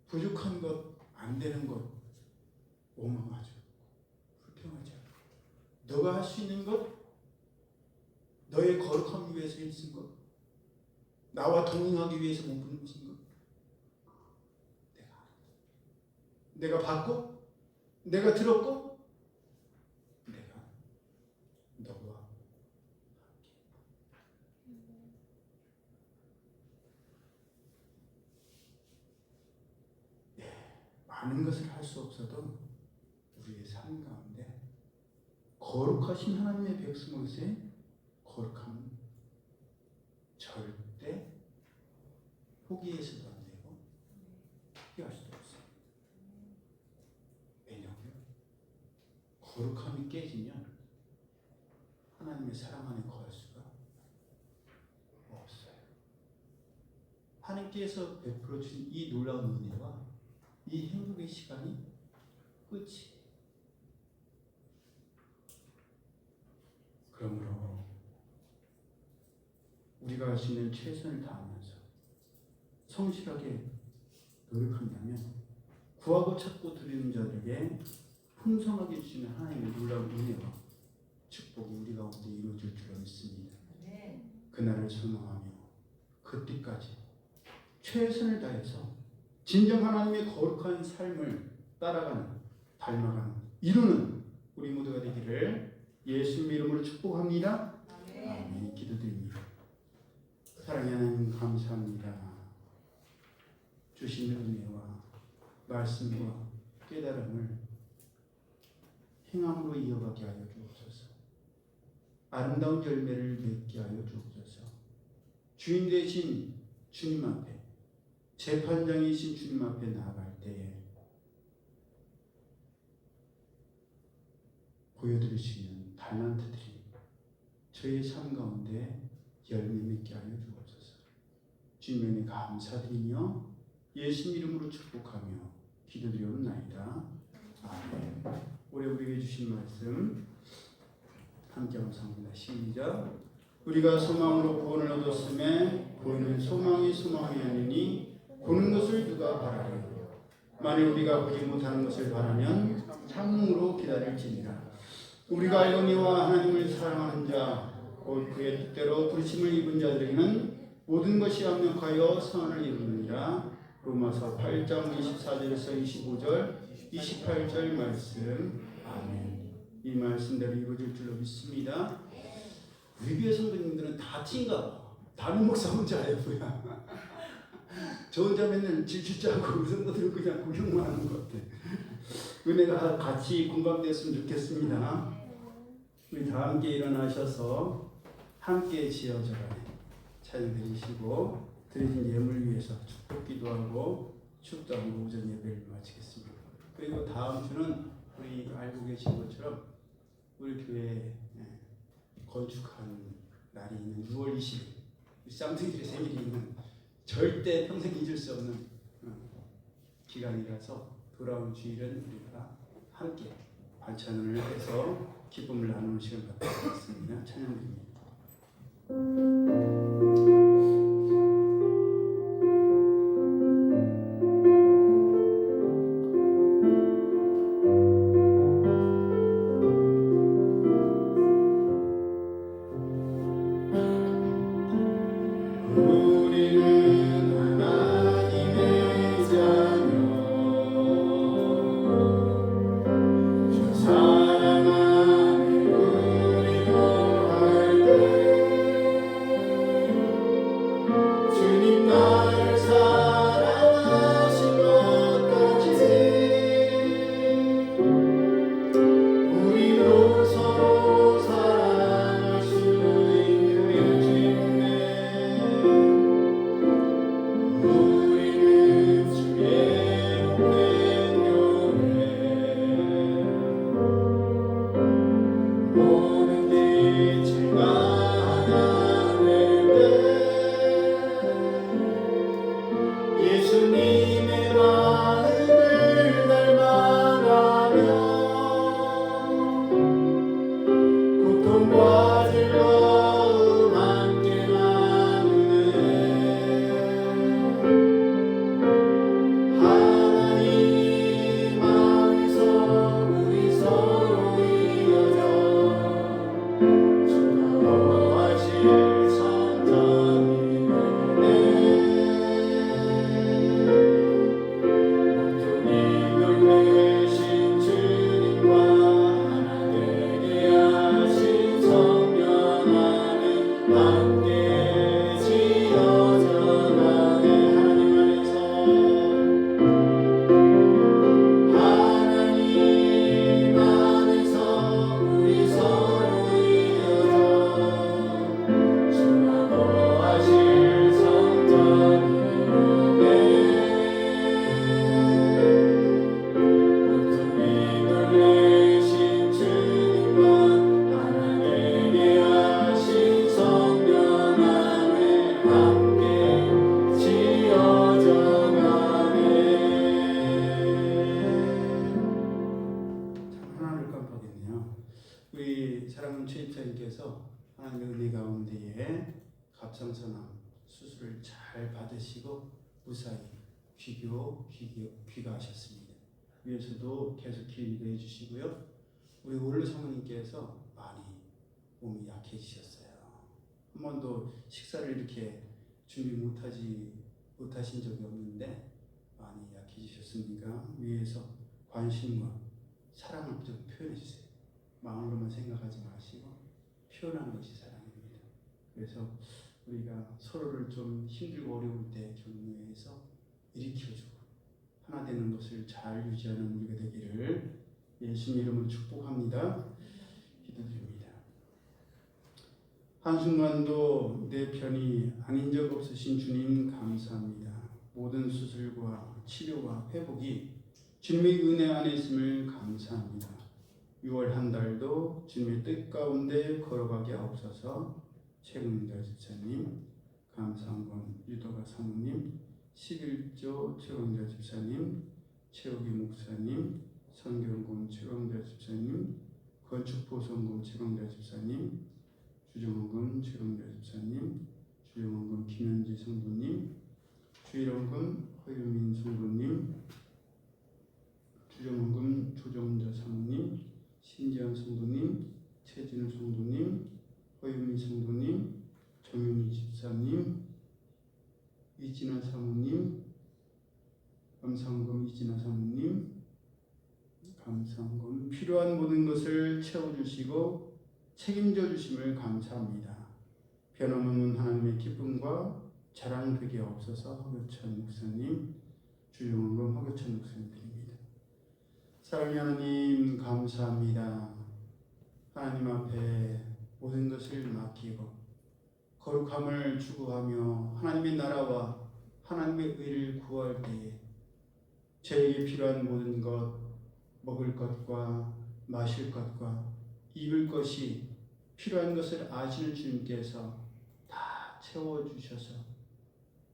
부족한 것, 안 되는 것 원망하지 않고 불평하지 않고 너가 할 수 있는 것, 너의 거룩함을 위해서 힘쓴 것, 나와 동행하기 위해서 몸부림친 것 내가 한다. 내가 봤고 내가 들었고 내가 너와 많은 것을 할 수 없어도 우리의 삶 가운데 거룩하신 하나님의 백성으로서의 거룩함은 절대 포기해서도 안 되고 포기할 수도 없어요. 왜냐하면 거룩함이 깨지면 하나님의 사랑 안에 거할 수가 없어요. 하나님께서 베풀어 주신 이 놀라운 은혜와 이 행복의 시간이 끝이. 그러므로 우리가 할 수 있는 최선을 다하면서 성실하게 노력한다면 구하고 찾고 드리는 자들에게 풍성하게 주시는 하나님의 놀라운 은혜와 축복이 우리 가운데 이루어질 줄 믿습니다. 그날을 소망하며 그때까지 최선을 다해서 진정 하나님의 거룩한 삶을 따라가는, 닮아가는, 이루는 우리 모두가 되기를 예수님의 이름으로 축복합니다. 아멘. 기도드립니다. 사랑하는 하나님 감사합니다. 주신 은혜와 말씀과 깨달음을 행함으로 이어가게 하여 주옵소서. 아름다운 열매를 맺게 하여 주옵소서. 주인 되신 주님 앞에, 재판장이신 주님 앞에 나아갈 때에 보여드릴 수 있는 달란트들이 저의 삶 가운데 열매 맺게 하여 주옵소서. 주님의 감사드리며 예수님 이름으로 축복하며 기도드리옵나이다. 아멘. 올해 우리에게 주신 말씀 함께 감사합니다. 시작. 우리가 소망으로 구원을 얻었음에 보이는 소망이 소망이 아니니 보는 것을 누가 바라리요. 만일 우리가 보지 못하는 것을 바라면 창문으로 기다릴지니라. 우리가 알거니와 하나님을 사랑하는 자 곧 그의 뜻대로 부르심을 입은 자들에게는 모든 것이 완벽하여 선을 이루느니라. 로마서 8장 24절에서 25절 28절 말씀. 아멘. 이 말씀대로 이루어질 줄로 믿습니다. 우리 교회 성도님들은 다 티인가 봐. 담임 목사 혼자 알고야. 저 혼자 맨날 질질 짜고 우리 성도들은 그냥 구경만 하는 것 같아. 은혜가 같이 공감됐으면 좋겠습니다. 우리 다 함께 일어나셔서 함께 지어져라에 찬양 드리시고 드리신 예물 위해서 축복 기도하고 축도하고 오전 예배를 마치겠습니다. 그리고 다음 주는 우리 알고 계신 것처럼 우리 교회 건축한 날이 있는 6월 20일 쌍둥이들의 생일이 있는 절대 평생 잊을 수 없는 기간이라서 돌아온 주일은 우리가 함께 반찬을 해서 기쁨을 나누는 시간 갖도록 하겠습니다. 찬양드립니다. 하나님의 은혜 가운데에 갑상선암 수술을 잘 받으시고 무사히 귀가하셨습니다. 위해서도 계속히 기도해 주시고요. 우리 올르 사모님께서 많이 몸이 약해지셨어요. 한 번도 식사를 이렇게 준비 못하신 적이 없는데 많이 약해지셨으니까 위에서 관심과 사랑을 좀 표현해 주세요. 마음으로만 생각하지 마시고 표현하는 것이 사랑입니다. 그래서 우리가 서로를 좀 힘들고 어려울 때 격려해서 일으켜주고 하나 되는 것을 잘 유지하는 우리가 되기를 예수님 이름으로 축복합니다. 기도드립니다. 한순간도 내 편이 아닌 적 없으신 주님 감사합니다. 모든 수술과 치료와 회복이 주님의 은혜 안에 있음을 감사합니다. 6월 한 달도 주님의 뜻 가운데 걸어가게 하옵소서. 최근자 집사님, 감사한건 유도가 사모님, 11조 최근자 집사님, 최욱이 목사님, 성경공 최강자 집사님, 건축보성공 최강자 집사님, 주정원금 최강자 집사님, 주정원금 김현지 성도님, 주일원금 허유민 성도님, 주정원금 조정자 사모님, 신지한 성도님, 최진우 성도님, 허유민 성도님, 정윤희 집사님, 이진아 사모님, 감상금 이진아 사모님, 감상금 필요한 모든 것을 채워주시고 책임져 주심을 감사합니다. 변함없는 하나님의 기쁨과 자랑되게 없어서 허교찬 목사님, 주영원금 허교찬 목사님 드립니다. 사랑하는 하나님 감사합니다. 하나님 앞에 모든 것을 맡기고 거룩함을 추구하며 하나님의 나라와 하나님의 의를 구할 때에 저에게 필요한 모든 것, 먹을 것과 마실 것과 입을 것이 필요한 것을 아시는 주님께서 다 채워주셔서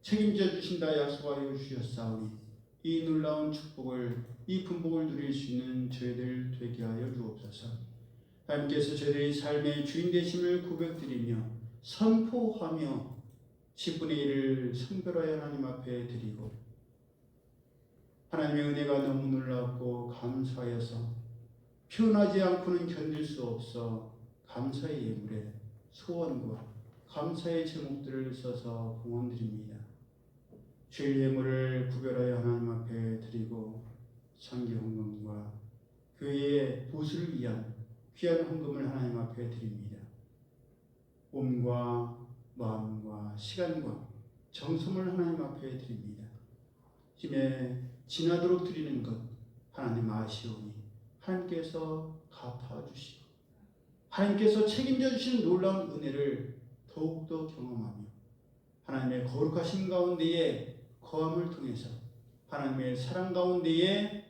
책임져 주신다 약속하여 주셨사오니 이 놀라운 축복을, 이 분복을 누릴 수 있는 저희들 되게 하여 주옵소서. 하나님께서 저희들의 삶의 주인 되심을 고백드리며 선포하며 10분의 1을 성별하여 하나님 앞에 드리고 하나님의 은혜가 너무 놀랍고 감사하여서 표현하지 않고는 견딜 수 없어 감사의 예물에 소원과 감사의 제목들을 써서 공헌드립니다. 주일 예물을 구별하여 하나님 앞에 드리고 선교 헌금과 교회의 보수를 위한 귀한 헌금을 하나님 앞에 드립니다. 몸과 마음과 시간과 정성을 하나님 앞에 드립니다. 힘에 지나도록 드리는 것 하나님 아시오니 하나님께서 갚아주시고 하나님께서 책임져 주시는 놀라운 은혜를 더욱더 경험하며 하나님의 거룩하신 가운데에 거함을 통해서 하나님의 사랑 가운데에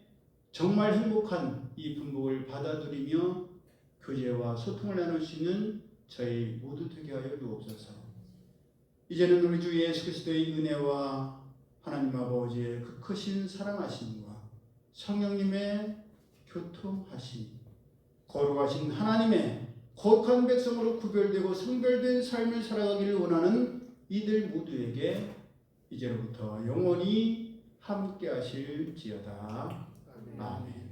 정말 행복한 이 분복을 받아들이며 교제와 소통을 나눌 수 있는 저희 모두 되게 하여 주옵소서. 이제는 우리 주 예수 그리스도의 은혜와 하나님 아버지의 그 크신 사랑하심과 성령님의 교통하심, 거룩하신 하나님의 거룩한 백성으로 구별되고 성별된 삶을 살아가기를 원하는 이들 모두에게 이제로부터 영원히 함께 하실지어다. 아멘.